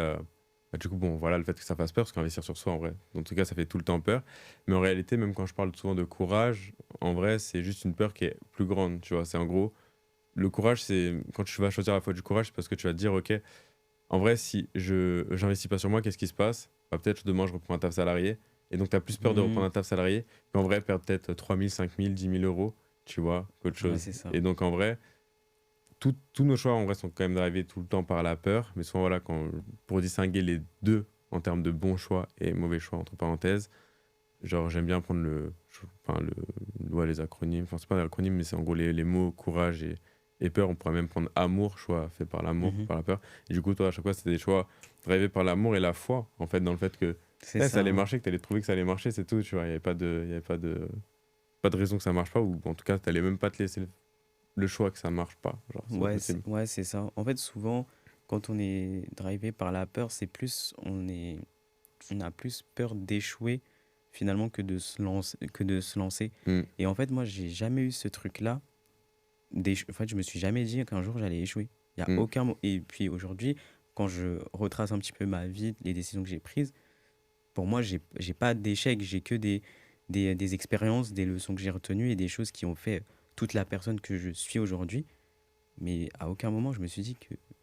bah, du coup, bon, voilà, le fait que ça fasse peur, parce qu'investir sur soi, en vrai, en tout cas, ça fait tout le temps peur. Mais en réalité, même quand je parle souvent de courage, en vrai, c'est juste une peur qui est plus grande, tu vois. C'est en gros, le courage, c'est quand tu vas choisir la fois du courage, c'est parce que tu vas te dire, ok, en vrai, si je j'investis pas sur moi, qu'est-ce qui se passe? Bah, peut-être demain, je reprends un taf salarié. Et donc, tu as plus peur de Mhm. reprendre un taf salarié qu'en vrai, perdre peut-être 3 000, 5 000, 10 000 euros, tu vois, qu'autre Ouais, chose. c'est ça. Et donc, en vrai, tous nos choix, en vrai, sont quand même drivés tout le temps par la peur. Mais souvent, voilà, pour distinguer les deux en termes de bons choix et mauvais choix, entre parenthèses, genre, j'aime bien prendre enfin, ouais, les acronymes. Enfin, c'est pas des acronymes, mais c'est en gros les mots courage et peur. On pourrait même prendre amour, choix fait par l'amour, Mhm. par la peur. Et du coup, toi, à chaque fois, c'était des choix drivés par l'amour et la foi, en fait, dans le fait que C'est ça ça, allait hein. marcher, que tu allais trouver que ça allait marcher, c'est tout, tu vois. Il y avait pas de raison que ça marche pas, ou en tout cas, tu même pas te laisser le choix que ça marche pas. Genre, c'est pas possible. Ouais, c'est ça. En fait, souvent, quand on est drivé par la peur, c'est plus, on a plus peur d'échouer finalement que de se lancer. Mm, Et en fait, moi, j'ai jamais eu ce truc-là. En fait, je me suis jamais dit qu'un jour j'allais échouer. Il y a mm, aucun Et puis aujourd'hui, quand je retrace un petit peu ma vie, les décisions que j'ai prises, pour moi, j'ai pas d'échecs, j'ai que des expériences, des leçons que j'ai retenues et des choses qui ont fait toute la personne que je suis aujourd'hui. Mais à aucun moment, je me suis dit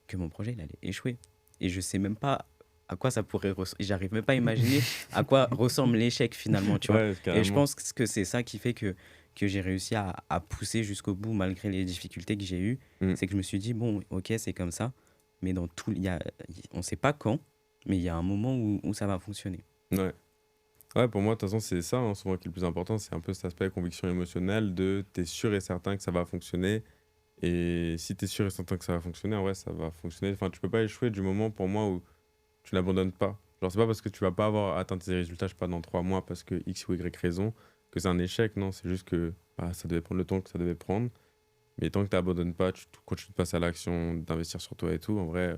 que mon projet, il allait échouer. Et je sais même pas à quoi ça pourrait ressembler. J'arrive même pas à imaginer à quoi ressemble l'échec finalement, tu vois. ouais, Et je carrément. pense que c'est ça qui fait que j'ai réussi à pousser jusqu'au bout malgré les difficultés que j'ai eues. Mm, C'est que je me suis dit, bon, ok, c'est comme ça. Mais on sait pas quand, mais il y a un moment où ça va fonctionner. ouais. Ouais, pour moi, de toute façon, c'est ça, hein, souvent qui est le plus important, c'est un peu cet aspect conviction émotionnelle de t'es sûr et certain que ça va fonctionner. Et si t'es sûr et certain que ça va fonctionner, en vrai, ça va fonctionner. Enfin, tu peux pas échouer du moment pour moi où tu n'abandonnes pas. Genre, c'est pas parce que tu vas pas avoir atteint tes résultats, je sais pas, dans 3 mois parce que X ou Y raison, que c'est un échec. Non, c'est juste que bah, ça devait prendre le temps que ça devait prendre. Mais tant que t'abandonnes pas, tu continues de passer à l'action, d'investir sur toi et tout, en vrai,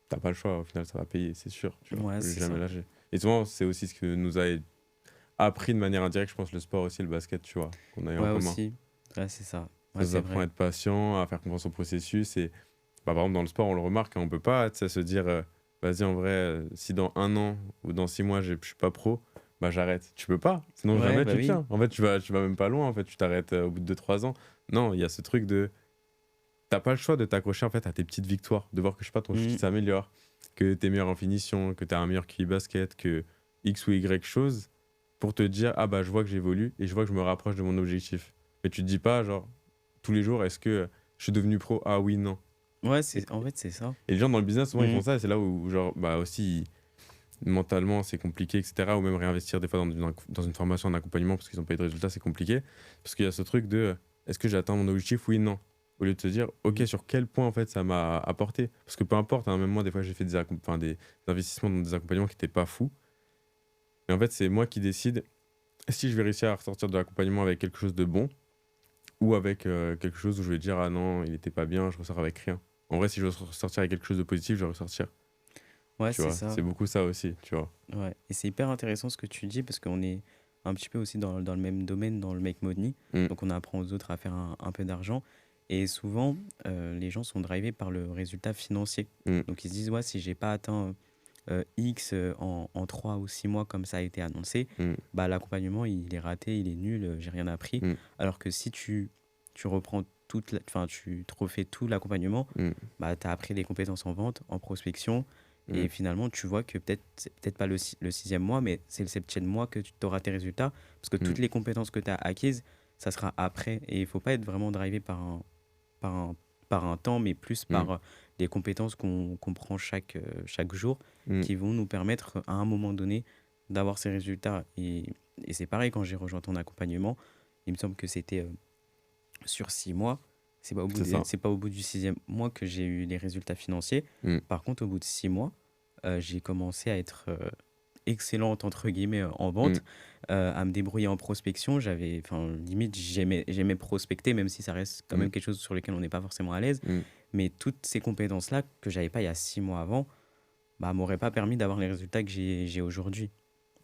t'as pas le choix. Au final, ça va payer, c'est sûr. Tu vois, Ouais, faut c'est jamais ça. lâcher. Et souvent, c'est aussi ce que nous a appris de manière indirecte, je pense, le sport aussi, le basket, tu vois, qu'on a eu en Ouais, commun. aussi. Ouais, c'est ça. Ouais, Ça nous c'est apprend à vrai. être patient, à faire confiance au processus. Et bah, par exemple, dans le sport, on le remarque, hein, on peut pas tu sais, se dire, vas-y, en vrai, si dans 1 an ou dans 6 mois, je suis pas pro, bah j'arrête. Tu peux pas, sinon Ouais, jamais bah tu oui. tiens. En fait, tu vas même pas loin, en fait, tu t'arrêtes au bout de 2 3 ans. Non, il y a ce truc de. T'as pas le choix de t'accrocher en fait à tes petites victoires, de voir que je sais pas, ton shoot Mm. s'améliore, que t'es meilleur en finition, que t'as un meilleur QI basket, que X ou Y chose. pour te dire, ah bah je vois que j'évolue et je vois que je me rapproche de mon objectif. Mais tu te dis pas, genre, tous les jours, est-ce que je suis devenu pro? Ah oui, non. Ouais, Et, en fait, c'est ça. et les gens dans le business, souvent, ils Mm. font ça et c'est là où, genre, bah aussi, mentalement, c'est compliqué, etc. Ou même réinvestir des fois dans une formation, un accompagnement parce qu'ils n'ont pas eu de résultats, c'est compliqué. Parce qu'il y a ce truc de, est-ce que j'ai atteint mon objectif? Oui, non. Au lieu de se dire, ok, Mm. sur quel point en fait ça m'a apporté. Parce que peu importe, hein, même moi, des fois, j'ai fait des investissements dans des accompagnements qui n'étaient pas fous. Mais en fait, c'est moi qui décide si je vais réussir à ressortir de l'accompagnement avec quelque chose de bon ou avec quelque chose où je vais dire, ah non, il n'était pas bien, je ressors avec rien. En vrai, si je veux ressortir avec quelque chose de positif, je vais ressortir. Ouais, Tu c'est vois, ça. c'est beaucoup ça aussi, tu vois. Ouais. Et c'est hyper intéressant ce que tu dis parce qu'on est un petit peu aussi dans le même domaine, dans le make money. Mm, Donc on apprend aux autres à faire un peu d'argent. Et souvent, les gens sont drivés par le résultat financier. mm, Donc ils se disent, ouais, si j'ai pas atteint X en 3 ou 6 mois comme ça a été annoncé, mm, bah, l'accompagnement, il est raté, il est nul, j'ai rien appris. mm, Alors que si tu reprends enfin, tu te refais tout l'accompagnement, mm, bah, tu as appris les compétences en vente, en prospection, mm, et finalement, tu vois que c'est peut-être pas le sixième mois, mais c'est le septième mois que tu auras tes résultats, parce que mm, toutes les compétences que tu as acquises, ça sera après, et il faut pas être vraiment drivé par un, par un temps, mais plus mm, par les compétences qu'on prend chaque jour, mm, qui vont nous permettre à un moment donné d'avoir ces résultats. Et c'est pareil quand j'ai rejoint ton accompagnement, il me semble que c'était sur 6 mois. c'est ça. C'est pas au bout du sixième mois que j'ai eu les résultats financiers. Mm, Par contre, au bout de 6 mois, j'ai commencé à être excellente, entre guillemets, en mm, vente, à me débrouiller en prospection. Enfin, limite, j'aimais prospecter, même si ça reste quand mm, même quelque chose sur lequel on n'est pas forcément à l'aise. mm. Mais toutes ces compétences-là, que j'avais pas il y a 6 mois avant, bah, m'auraient pas permis d'avoir les résultats que j'ai aujourd'hui.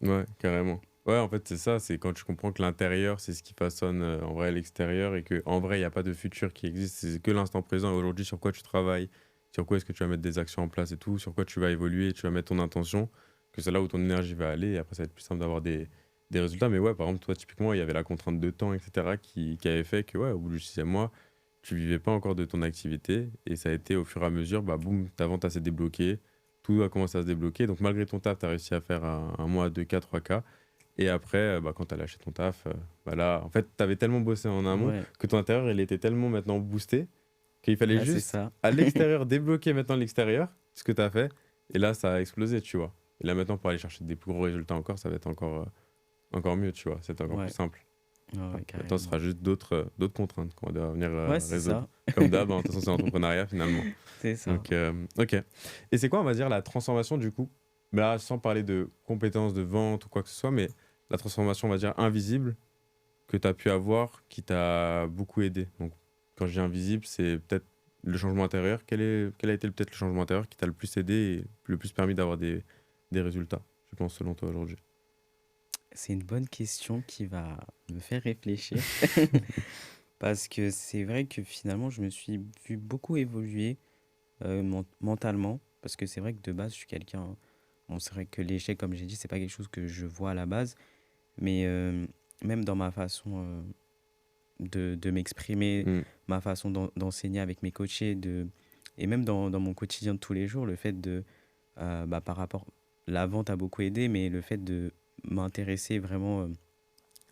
Ouais, carrément. Ouais, en fait, c'est ça, c'est quand tu comprends que l'intérieur, c'est ce qui façonne en vrai l'extérieur et que en vrai, il n'y a pas de futur qui existe, c'est que l'instant présent et aujourd'hui sur quoi tu travailles, sur quoi est-ce que tu vas mettre des actions en place et tout, sur quoi tu vas évoluer, tu vas mettre ton intention, que c'est là où ton énergie va aller et après, ça va être plus simple d'avoir des résultats. Mais ouais, par exemple, toi, typiquement, il y avait la contrainte de temps, etc., qui avait fait que, ouais, au bout du sixième mois, tu vivais pas encore de ton activité et ça a été au fur et à mesure, bah boum, ta vente, s'est débloquée, tout a commencé à se débloquer. Donc, malgré ton taf, tu as réussi à faire un mois, 2K, 3K. Et après, bah, quand tu as lâché ton taf, bah là, en fait, tu avais tellement bossé en amont Ouais, que ton intérieur, il était tellement maintenant boosté qu'il fallait là, c'est juste ça. à l'extérieur débloquer maintenant l'extérieur, ce que tu as fait. Et là, ça a explosé, tu vois. Et là, maintenant, pour aller chercher des plus gros résultats encore, ça va être encore mieux, tu vois. C'est encore plus Ouais, simple. ouais, ouais, Maintenant, ce carrément. sera juste d'autres contraintes qu'on va venir Ouais, c'est résoudre. ça. Comme d'hab, hein, de toute façon, c'est l'entrepreneuriat finalement. C'est ça. Donc, ok. Et c'est quoi, on va dire, la transformation du coup? Là, sans parler de compétences de vente ou quoi que ce soit, mais la transformation, on va dire, invisible que tu as pu avoir qui t'a beaucoup aidé. Donc, quand je dis invisible, c'est peut-être le changement intérieur. Quel a été peut-être le changement intérieur qui t'a le plus aidé et le plus permis d'avoir des résultats, je pense, selon toi aujourd'hui? C'est une bonne question qui va me faire réfléchir. Parce que c'est vrai que finalement, je me suis vu beaucoup évoluer mentalement. Parce que c'est vrai que de base, je suis quelqu'un. Bon, c'est vrai que l'échec, comme j'ai dit, c'est pas quelque chose que je vois à la base. Mais même dans ma façon de m'exprimer, Mm, ma façon d'enseigner avec mes coachés, et même dans mon quotidien de tous les jours, le fait bah, par rapport, la vente a beaucoup aidé, mais le fait de m'intéresser vraiment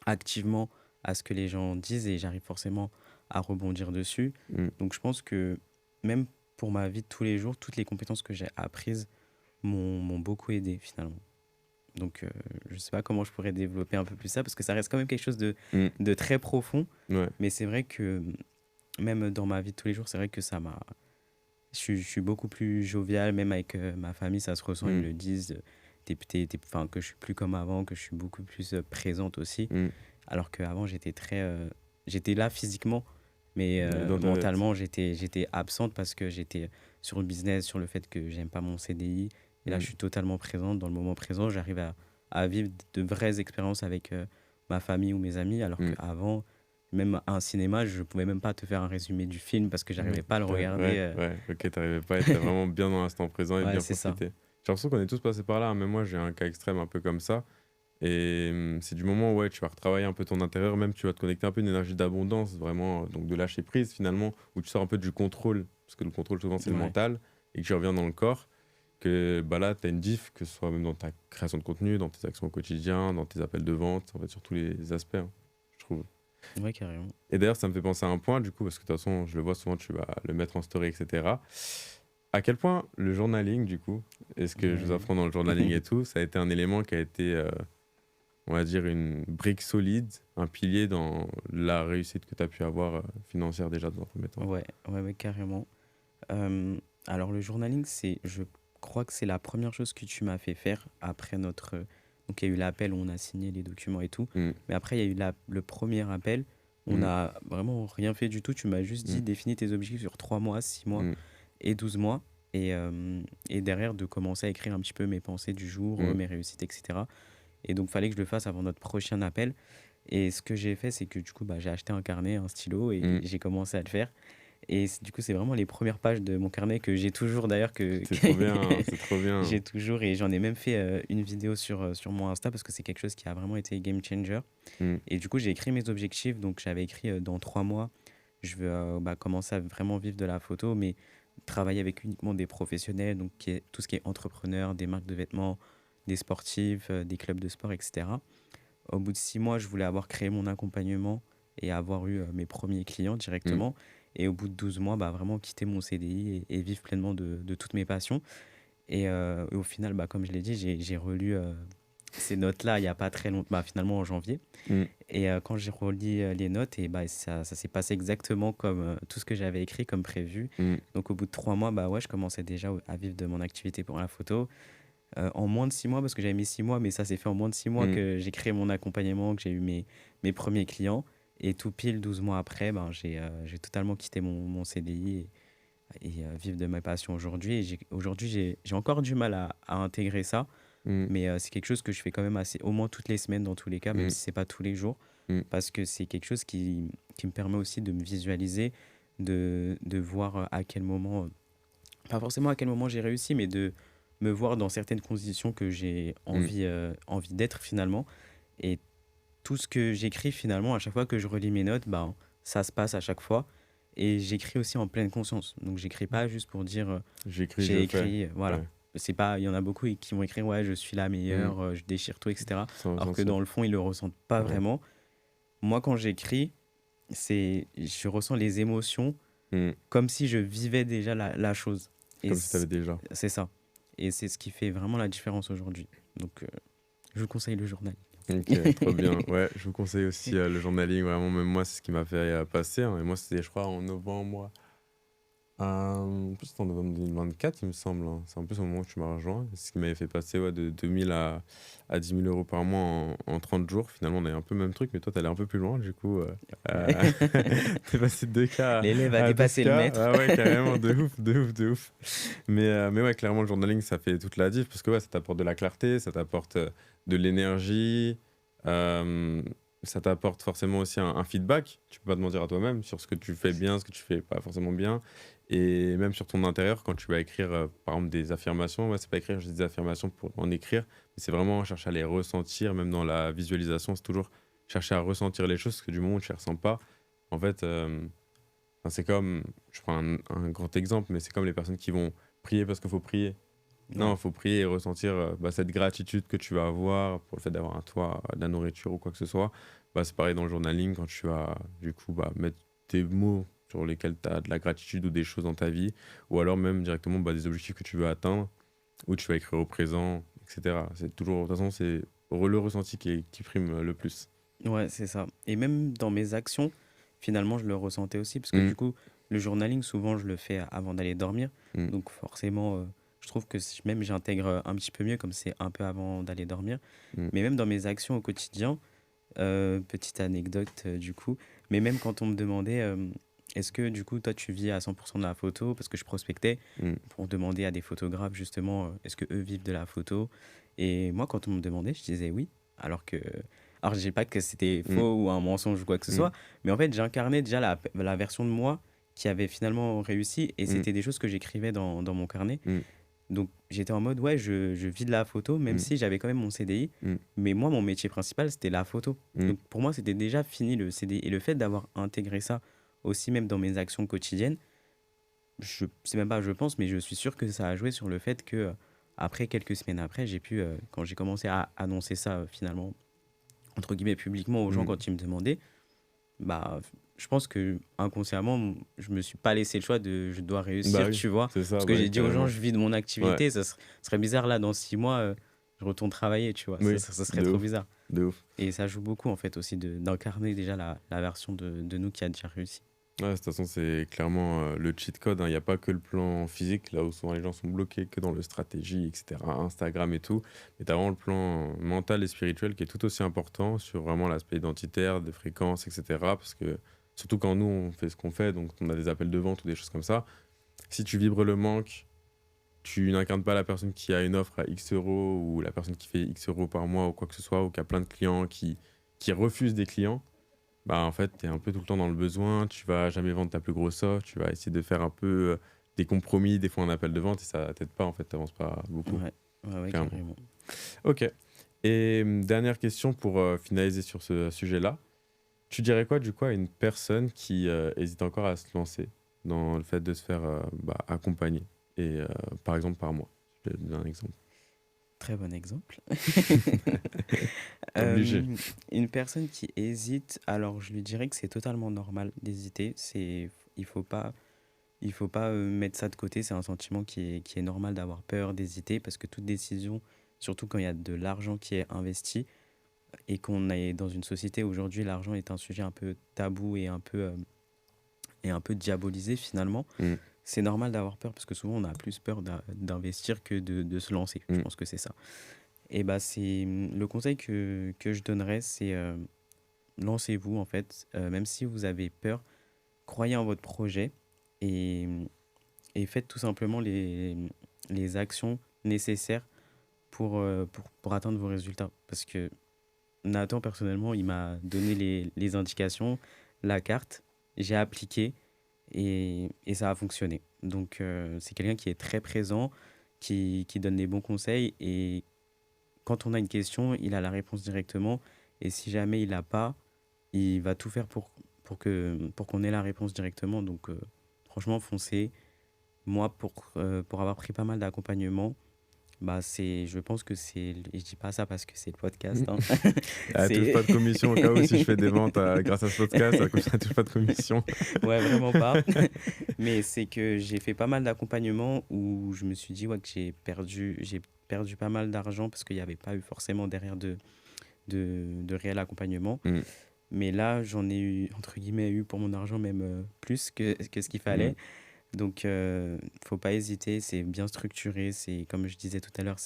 activement à ce que les gens disent et j'arrive forcément à rebondir dessus. mm. Donc je pense que même pour ma vie de tous les jours, toutes les compétences que j'ai apprises m'ont beaucoup aidé finalement. Donc je ne sais pas comment je pourrais développer un peu plus ça parce que ça reste quand même quelque chose Mm. de très profond. Ouais. Mais c'est vrai que même dans ma vie de tous les jours, c'est vrai que ça m'a... Je suis beaucoup plus jovial, même avec ma famille, ça se ressent, ils me Mm, le disent, enfin, que je suis plus comme avant, que je suis beaucoup plus présente aussi. mm. Alors qu'avant, j'étais là physiquement, mais Mais dans ta tête. mentalement, j'étais absente parce que j'étais sur le business, sur le fait que j'aime pas mon CDI. Et là, je Mm, suis totalement présente dans le moment présent. J'arrive à vivre de vraies expériences avec ma famille ou mes amis, alors mm. qu'avant, même à un cinéma, je pouvais même pas te faire un résumé du film parce que j'arrivais pas à le regarder. Ouais, ok, t'arrivais pas à être vraiment bien dans l'instant présent et Ouais, bien c'est ça. profiter. J'ai l'impression qu'on est tous passés par là, hein. Même moi, j'ai un cas extrême un peu comme ça. Et c'est du moment où ouais, tu vas retravailler un peu ton intérieur, même tu vas te connecter un peu à une énergie d'abondance, vraiment, donc de lâcher prise finalement, où tu sors un peu du contrôle, parce que le contrôle souvent c'est le Ouais, mental, et que tu reviens dans le corps. que bah là, tu as une diff, que ce soit même dans ta création de contenu, dans tes actions au quotidien, dans tes appels de vente, en fait, sur tous les aspects, hein, je trouve. Ouais, carrément. Et d'ailleurs, ça me fait penser à un point, du coup, parce que de toute façon, je le vois souvent, tu vas le mettre en story, etc. À quel point le journaling, du coup, est-ce que je vous Ouais. apprends dans le journaling et tout, ça a été un élément qui a été, on va dire, une brique solide, un pilier dans la réussite que tu as pu avoir financière déjà dans un premier temps. Ouais, ouais, ouais, carrément. Euh, alors, le journaling, je crois que c'est la première chose que tu m'as fait faire après notre. Donc, il y a eu l'appel où on a signé les documents et tout. Mm, Mais après, il y a eu le premier appel. On mm, n'a vraiment rien fait du tout. Tu m'as juste dit mm, définis tes objectifs sur 3 mois, 6 mois mm, et 12 mois. Et derrière, de commencer à écrire un petit peu mes pensées du jour, mm, mes réussites, etc. Et donc, fallait que je le fasse avant notre prochain appel. Et ce que j'ai fait, c'est que du coup, bah, j'ai acheté un carnet, un stylo et mm. j'ai commencé à le faire. Et du coup, c'est vraiment les premières pages de mon carnet que j'ai toujours d'ailleurs, que C'est trop bien, c'est trop bien. j'ai toujours. Et j'en ai même fait une vidéo sur mon Insta parce que c'est quelque chose qui a vraiment été game changer. Mm, Et du coup, j'ai écrit mes objectifs. Donc, j'avais écrit dans 3 mois, je veux bah, commencer à vraiment vivre de la photo, mais travailler avec uniquement des professionnels, donc tout ce qui est entrepreneur, des marques de vêtements, des sportifs, des clubs de sport, etc. Au bout de 6 mois, je voulais avoir créé mon accompagnement et avoir eu mes premiers clients mm. directement. Et au bout de 12 mois, bah, vraiment quitter mon CDI et vivre pleinement de toutes mes passions. Et au final, bah, comme je l'ai dit, j'ai relu ces notes-là il n'y a pas très longtemps, bah, finalement en janvier. Mm, Et quand j'ai relu les notes, et bah, ça s'est passé exactement comme tout ce que j'avais écrit, comme prévu. mm, Donc au bout de 3 mois, bah, ouais, je commençais déjà à vivre de mon activité pour la photo. En moins de 6 mois, parce que j'avais mis 6 mois, mais ça s'est fait en moins de 6 mois mm. que j'ai créé mon accompagnement, que j'ai eu mes premiers clients. Et tout pile 12 mois après, ben, j'ai totalement quitté mon CDI et vivre de ma passion aujourd'hui. Et aujourd'hui, j'ai encore du mal à intégrer ça, Mm, mais c'est quelque chose que je fais quand même au moins toutes les semaines dans tous les cas, même mm, si c'est pas tous les jours, mm, parce que c'est quelque chose qui me permet aussi de me visualiser, de voir à quel moment, pas forcément à quel moment j'ai réussi, mais de me voir dans certaines conditions que j'ai mm. envie d'être finalement. Et tout ce que j'écris finalement, à chaque fois que je relis mes notes, ben, ça se passe à chaque fois. Et j'écris aussi en pleine conscience. Donc j'écris pas juste pour dire J'écris, j'ai je fais. écrit, voilà. Ouais. C'est pas, il y en a beaucoup qui vont écrire ouais, je suis la Mm. meilleure, je déchire tout, etc. Sans Alors que ressentir. dans le fond, ils le ressentent pas Ouais. vraiment. Moi, quand j'écris, je ressens les émotions Mm. comme si je vivais déjà la chose. Et Comme si tu avais déjà. c'est ça. Et c'est ce qui fait vraiment la différence aujourd'hui. Donc, je vous conseille le journal. Ok, trop bien. Ouais, je vous conseille aussi le journaling. Vraiment, même moi, c'est ce qui m'a fait passer, hein. Et moi, c'était, je crois, en novembre. En plus, c'était en novembre 2024, il me semble, hein. C'est en plus au moment où tu m'as rejoint. C'est ce qui m'avait fait passer ouais, de 2000 à 10 000 euros par mois en 30 jours. Finalement, on a un peu le même truc, mais toi, t'allais un peu plus loin. Du coup, Ouais. t'es passé de 2K L'élève a à dépassé 12K. le maître. Ah ouais, carrément, de ouf, de ouf, de ouf. Mais ouais, clairement, le journaling, ça fait toute la diff parce que ouais, ça t'apporte de la clarté, ça t'apporte de l'énergie. euh, Ça t'apporte forcément aussi un feedback. Tu peux pas te mentir à toi-même sur ce que tu fais bien, ce que tu fais pas forcément bien. Et même sur ton intérieur, quand tu vas écrire, par exemple, des affirmations, ouais, c'est pas écrire juste des affirmations pour en écrire, mais c'est vraiment chercher à les ressentir, même dans la visualisation, c'est toujours chercher à ressentir les choses, parce que du moment où tu les ressens pas, en fait, enfin, c'est comme, je prends un grand exemple, mais c'est comme les personnes qui vont prier parce qu'il faut prier. Non, Ouais. il faut prier et ressentir bah, cette gratitude que tu vas avoir pour le fait d'avoir un toit, de la nourriture ou quoi que ce soit. Bah, c'est pareil dans le journaling, quand tu vas du coup bah, mettre tes mots sur lesquels tu as de la gratitude ou des choses dans ta vie, ou alors même directement bah, des objectifs que tu veux atteindre, ou tu vas écrire au présent, etc. C'est toujours, de toute façon, c'est le ressenti qui prime le plus. Ouais, c'est ça. Et même dans mes actions, finalement, je le ressentais aussi, parce que Mm, du coup, le journaling, souvent, je le fais avant d'aller dormir. mm, Donc forcément, je trouve que même j'intègre un petit peu mieux, comme c'est un peu avant d'aller dormir. mm, Mais même dans mes actions au quotidien, petite anecdote du coup, mais même quand on me demandait, est-ce que du coup, toi, tu vis à 100% de la photo, parce que je prospectais mm, pour demander à des photographes, justement, est-ce que eux vivent de la photo? Et moi, quand on me demandait, je disais oui, alors que... Alors, je dis pas que c'était mm, faux ou un mensonge ou quoi que ce mm, soit, mais en fait, j'incarnais déjà la version de moi qui avait finalement réussi, et mm, c'était des choses que j'écrivais dans mon carnet. mm, Donc, j'étais en mode, ouais, je vis de la photo, même mm, si j'avais quand même mon CDI. mm, Mais moi, mon métier principal, c'était la photo. mm, Donc, pour moi, c'était déjà fini le CDI. Et le fait d'avoir intégré ça aussi, même dans mes actions quotidiennes, je sais même pas, je pense, mais je suis sûr que ça a joué sur le fait que Après, quelques semaines après, j'ai pu, quand j'ai commencé à annoncer ça finalement, entre guillemets, publiquement aux gens Mm. quand ils me demandaient, bah, je pense que inconsciemment, je me suis pas laissé le choix de je dois Bah réussir, oui, tu vois. c'est ça, Parce que ouais, j'ai dit aux gens, carrément. je vis de mon Ouais, activité, serait bizarre là, dans 6 mois, je retourne travailler, tu vois. oui, Ça serait de trop ouf, bizarre. de ouf. Et ça joue beaucoup, en fait, aussi d'incarner déjà la version de nous qui a déjà réussi. Ouais, de toute façon, c'est clairement le cheat code, hein. Il n'y a pas que le plan physique, là où souvent les gens sont bloqués que dans le stratégie, etc., Instagram et tout. Mais tu as vraiment le plan mental et spirituel qui est tout aussi important sur vraiment l'aspect identitaire, des fréquences, etc. Parce que surtout quand nous, on fait ce qu'on fait, donc on a des appels de vente ou des choses comme ça, si tu vibres le manque, tu n'incarnes pas la personne qui a une offre à X euros ou la personne qui fait X euros par mois ou quoi que ce soit, ou qui a plein de clients qui refusent des clients, bah en fait, tu es un peu tout le temps dans le besoin, tu vas jamais vendre ta plus grosse offre, tu vas essayer de faire un peu des compromis, des fois un appel de vente et ça t'aide pas en fait, t'avances pas beaucoup, Ouais, ouais, clairement. carrément. Ok. Et dernière question pour finaliser sur ce sujet-là. Tu dirais quoi du coup à une personne qui hésite encore à se lancer dans le fait de se faire accompagner et par exemple par moi. Je vais te donner un exemple. Très bon exemple. Obligé. Une personne qui hésite, alors je lui dirais que c'est totalement normal d'hésiter. Il faut pas, mettre ça de côté. C'est un sentiment qui est normal d'avoir peur, d'hésiter, parce que toute décision, surtout quand il y a de l'argent qui est investi et qu'on est dans une société où aujourd'hui l'argent est un sujet un peu tabou et un peu diabolisé finalement, Mm, c'est normal d'avoir peur parce que souvent on a plus peur d'investir que de se lancer. Je mm, pense que c'est ça. Et bah c'est le conseil que je donnerais, c'est lancez-vous en fait, même si vous avez peur, croyez en votre projet et, et faites tout simplement les actions nécessaires pour atteindre vos résultats. Parce que Nathan, personnellement, il m'a donné les indications, la carte, j'ai appliqué et ça a fonctionné. Donc c'est quelqu'un qui est très présent, qui donne des bons conseils et quand on a une question, il a la réponse directement. Et si jamais il n'a pas, il va tout faire pour qu'on ait la réponse directement. Donc, franchement, foncez. Moi, pour avoir pris pas mal d'accompagnement, bah, je pense que c'est, et je dis pas ça parce que c'est le mm. podcast, hein. Ah, touche C'est, pas de commission au cas où si je fais des ventes grâce à ce podcast, ça touche pas de commission. ouais, vraiment pas. Mais c'est que j'ai fait pas mal d'accompagnement où je me suis dit, ouais, que j'ai perdu pas mal d'argent parce qu'il n'y avait pas eu forcément derrière de réel accompagnement. Mm, Mais là, j'en ai eu, entre guillemets, eu pour mon argent, même plus que ce qu'il mm. fallait. Donc, faut pas hésiter, c'est bien structuré. C'est, comme je disais tout à l'heure,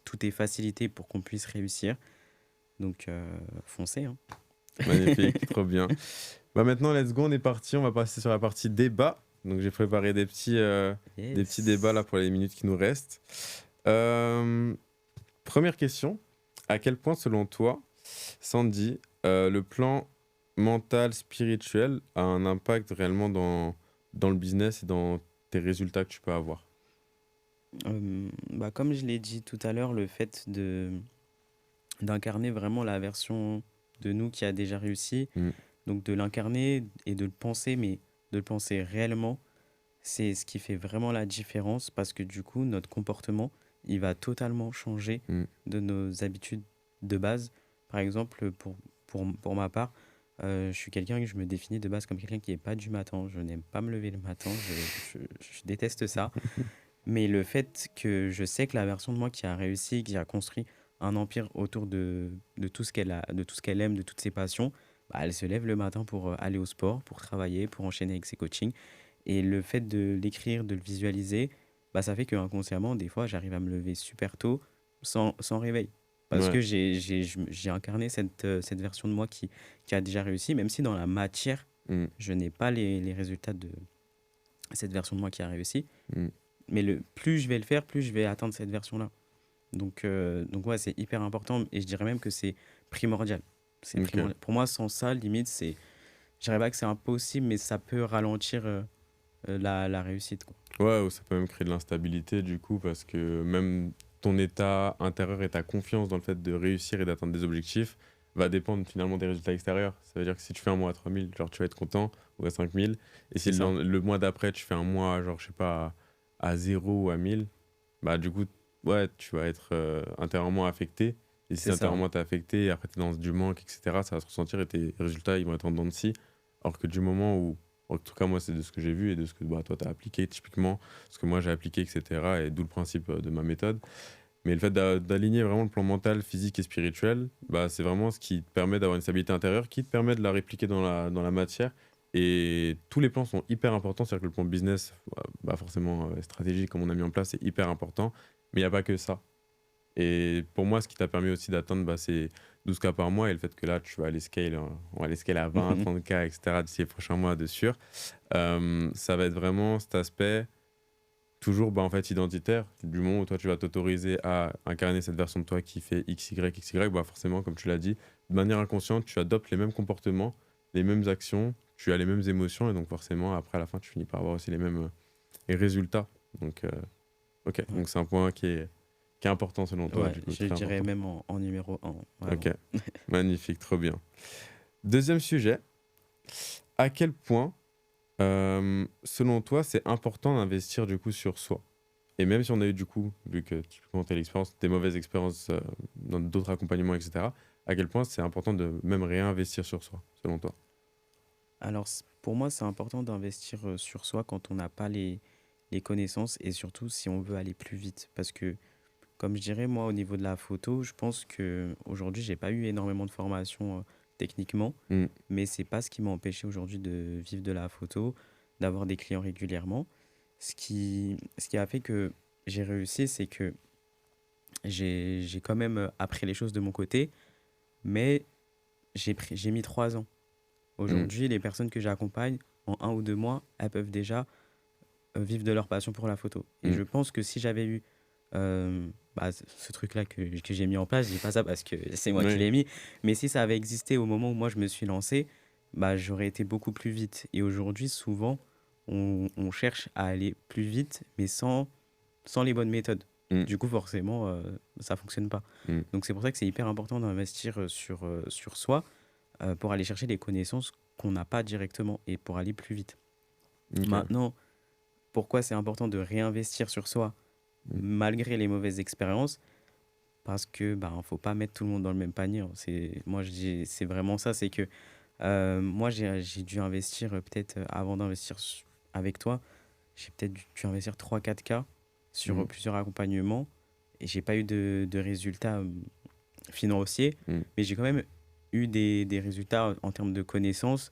tout est facilité pour qu'on puisse réussir. Donc, foncez, hein. Magnifique, trop bien. Bah maintenant, let's go, on est parti. On va passer sur la partie débat. Donc j'ai préparé des petits débats là Yes. pour les minutes qui nous restent. Euh, Première question. À quel point, selon toi, Sandy, le plan mental, spirituel a un impact réellement dans le business et dans tes résultats que tu peux avoir? Bah, comme je l'ai dit tout à l'heure, le fait d'incarner vraiment la version de nous qui a déjà réussi, Mm, donc de l'incarner et de le penser, mais de le penser réellement, c'est ce qui fait vraiment la différence parce que du coup, notre comportement, il va totalement changer mm, de nos habitudes de base. Par exemple, pour ma part, je suis quelqu'un que je me définis de base comme quelqu'un qui n'est pas du matin. Je n'aime pas me lever le matin, je déteste ça. Mais le fait que je sais que la version de moi qui a réussi, qui a construit un empire autour de tout ce qu'elle a, de tout ce qu'elle aime, de toutes ses passions, bah, elle se lève le matin pour aller au sport, pour travailler, pour enchaîner avec ses coachings. Et le fait de l'écrire, de le visualiser, bah, ça fait que inconsciemment, des fois, j'arrive à me lever super tôt sans réveil. Parce ouais. que j'ai incarné cette version de moi qui a déjà réussi, même si dans la matière, Mm, je n'ai pas les résultats de cette version de moi qui a réussi. mm. Mais plus je vais le faire, plus je vais atteindre cette version-là. Donc ouais, c'est hyper important et je dirais même que c'est primordial. C'est Ok. primordial. Pour moi, sans ça, limite, je dirais pas que c'est impossible, mais ça peut ralentir la réussite, quoi. Ouais, ou ça peut même créer de l'instabilité du coup, parce que même ton état intérieur et ta confiance dans le fait de réussir et d'atteindre des objectifs va dépendre finalement des résultats extérieurs. Ça veut dire que si tu fais un mois à 3000, genre tu vas être content, ou à 5000, et si C'est ça. le mois d'après tu fais un mois, genre je sais pas, à 0 ou à 1000, bah du coup ouais, tu vas être intérieurement affecté. Et si C'est ça. intérieurement t'es affecté, et après t'es dans du manque, etc., ça va se ressentir et tes résultats, ils vont être en dents de scie. Alors que du moment où, en tout cas, moi, c'est de ce que j'ai vu et de ce que bah, toi, t'as appliqué, typiquement, ce que moi, j'ai appliqué, etc., et d'où le principe de ma méthode. Mais le fait d'aligner vraiment le plan mental, physique et spirituel, bah, c'est vraiment ce qui te permet d'avoir une stabilité intérieure, qui te permet de la répliquer dans la matière. Et tous les plans sont hyper importants, c'est-à-dire que le plan business, bah, forcément stratégique, comme on a mis en place, c'est hyper important. Mais il n'y a pas que ça. Et pour moi, ce qui t'a permis aussi d'atteindre bah, ces 12K par mois et le fait que là, tu vas aller scale, on va aller scale à 20, 30K, etc. d'ici les prochains mois de sûr, ça va être vraiment cet aspect toujours bah, en fait, identitaire. Du moment où toi, tu vas t'autoriser à incarner cette version de toi qui fait X, Y, X, Y, bah forcément, comme tu l'as dit, de manière inconsciente, tu adoptes les mêmes comportements, les mêmes actions, tu as les mêmes émotions et donc forcément, après, à la fin, tu finis par avoir aussi les mêmes résultats. Donc, ok, Ouais. donc c'est un point qui est important selon toi, Ouais, du coup, je le très dirais important. même en numéro un, vraiment. Ok, magnifique, trop bien. Deuxième sujet, à quel point, selon toi, c'est important d'investir du coup sur soi? Et même si on a eu du coup, vu que tu as l'expérience, des mauvaises expériences dans d'autres accompagnements, etc., à quel point c'est important de même réinvestir sur soi, selon toi? Alors, pour moi, c'est important d'investir sur soi quand on n'a pas les connaissances et surtout si on veut aller plus vite. Parce que, comme je dirais, moi, au niveau de la photo, je pense que aujourd'hui, j'ai pas eu énormément de formation techniquement, Hmm, mais c'est pas ce qui m'a empêché aujourd'hui de vivre de la photo, d'avoir des clients régulièrement. Ce qui a fait que j'ai réussi, c'est que j'ai quand même appris les choses de mon côté, mais j'ai mis 3 ans. hmm, Aujourd'hui, les personnes que j'accompagne, en 1 ou 2 mois, elles peuvent déjà vivre de leur passion pour la photo. Et hmm, je pense que si j'avais eu bah, ce truc-là que j'ai mis en place, je dis pas ça parce que c'est moi qui oui, l'ai mis, mais si ça avait existé au moment où moi je me suis lancé, bah, j'aurais été beaucoup plus vite. Et aujourd'hui, souvent, on cherche à aller plus vite, mais sans les bonnes méthodes. hmm, Du coup, forcément, ça fonctionne pas. hmm, Donc c'est pour ça que c'est hyper important d'investir sur soi pour aller chercher les connaissances qu'on n'a pas directement et pour aller plus vite. ok, Maintenant, pourquoi c'est important de réinvestir sur soi hmm, malgré les mauvaises expériences? Parce que bah, faut pas mettre tout le monde dans le même panier, hein. Moi, je dis, c'est vraiment ça. C'est que moi, j'ai dû investir peut-être avant d'investir avec toi, j'ai peut-être dû investir 3 4K sur hmm, plusieurs accompagnements et j'ai pas eu de résultats financiers, hmm, mais j'ai quand même eu des résultats en termes de connaissances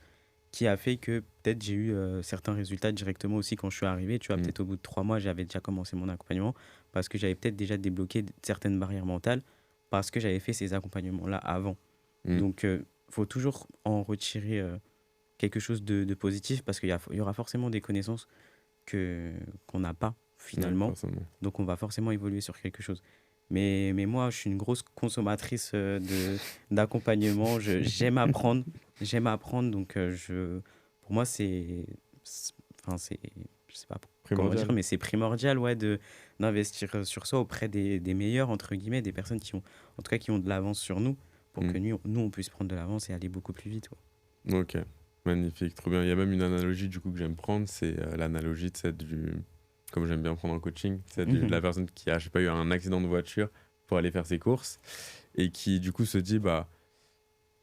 qui a fait que peut-être j'ai eu certains résultats directement aussi quand je suis arrivé. Tu vois, hmm, peut-être au bout de 3 mois, j'avais déjà commencé mon accompagnement parce que j'avais peut-être déjà débloqué certaines barrières mentales parce que j'avais fait ces accompagnements-là avant. hmm. Donc, faut toujours en retirer quelque chose de positif parce qu'il y aura forcément des connaissances qu'on n'a pas Ouais, finalement. forcément. Donc, on va forcément évoluer sur quelque chose. Mais moi, je suis une grosse consommatrice d'accompagnement. J'aime apprendre. J'aime apprendre. Donc, pour moi, enfin, je sais pas comment dire, Primordial. mais c'est primordial, ouais, d'investir sur soi auprès des meilleurs, entre guillemets, des personnes qui ont, en tout cas, qui ont de l'avance sur nous pour Hmm, que nous, on puisse prendre de l'avance et aller beaucoup plus vite, ouais. ok, magnifique, trop bien. Il y a même une analogie du coup que j'aime prendre, c'est l'analogie de celle comme j'aime bien prendre en coaching, c'est de Mhm. la personne qui a, je sais pas, eu un accident de voiture pour aller faire ses courses et qui du coup se dit, bah,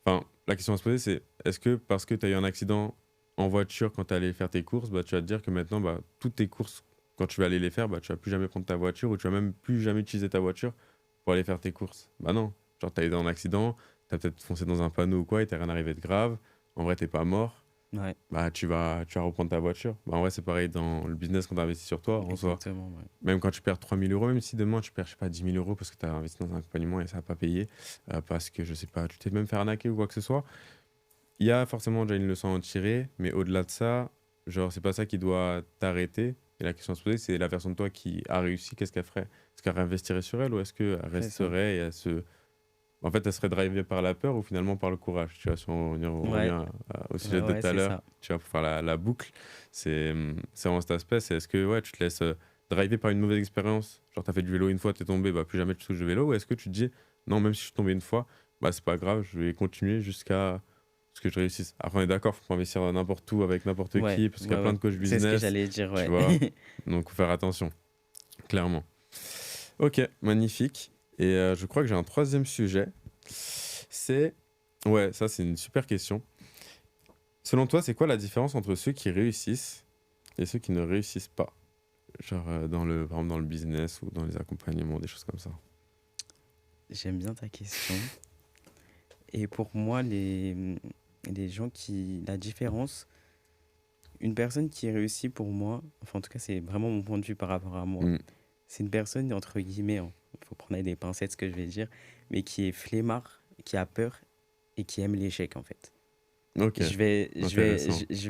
enfin, la question à se poser c'est, est-ce que parce que tu as eu un accident en voiture quand tu allais faire tes courses, bah, tu vas te dire que maintenant, bah, toutes tes courses, quand tu vas aller les faire, bah, tu vas plus jamais prendre ta voiture ou tu vas même plus jamais utiliser ta voiture pour aller faire tes courses. Bah non, genre t'as été en accident, t'as peut-être foncé dans un panneau ou quoi, il t'est rien arrivé de grave, en vrai t'es pas mort, Ouais, bah tu vas reprendre ta voiture. Bah en vrai c'est pareil dans le business quand tu investi sur toi, en soi. exactement, ouais. Même quand tu perds 3 000 euros, même si demain tu perds, je sais pas, 10 000 euros parce que tu as investi dans un accompagnement et ça n'a pas payé, parce que je sais pas, tu t'es même fait arnaquer ou quoi que ce soit, il y a forcément déjà une leçon à en tirer, mais au-delà de ça, genre c'est pas ça qui doit t'arrêter. Et la question à se poser, c'est la version de toi qui a réussi, qu'est-ce qu'elle ferait? Est-ce qu'elle réinvestirait sur elle ou est-ce qu'elle C'est ça. resterait et en fait, elle serait drivée par la peur ou finalement par le courage. Tu vois, si on revient Ouais, au ouais, sujet de ouais, tout à c'est l'heure, ça. tu vois, pour faire la boucle, c'est vraiment cet aspect. C'est est-ce que ouais, tu te laisses driver par une mauvaise expérience? Genre, t'as fait du vélo une fois, t'es tombé, bah plus jamais tu touches de vélo. Ou est-ce que tu te dis, non, même si je suis tombé une fois, bah c'est pas grave, je vais continuer jusqu'à ce que je réussisse. Après, on est d'accord, faut pas investir n'importe où avec n'importe Ouais, qui, parce qu'il y a ouais, plein ouais. de coachs C'est ce que business, j'allais dire, tu ouais. vois. Donc, faut faire attention, clairement. Ok, magnifique. Et je crois que j'ai un troisième sujet. C'est... Ouais, ça c'est une super question. Selon toi, c'est quoi la différence entre ceux qui réussissent et ceux qui ne réussissent pas? Genre par exemple dans le business ou dans les accompagnements, des choses comme ça. J'aime bien ta question. Et pour moi, les gens qui... La différence, une personne qui réussit pour moi, enfin en tout cas c'est vraiment mon point de vue par rapport à moi, Hmm. c'est une personne, entre guillemets, il faut prendre avec des pincettes ce que je vais dire, mais qui est flemmard, qui a peur et qui aime l'échec en fait. Ok, intéressant. Je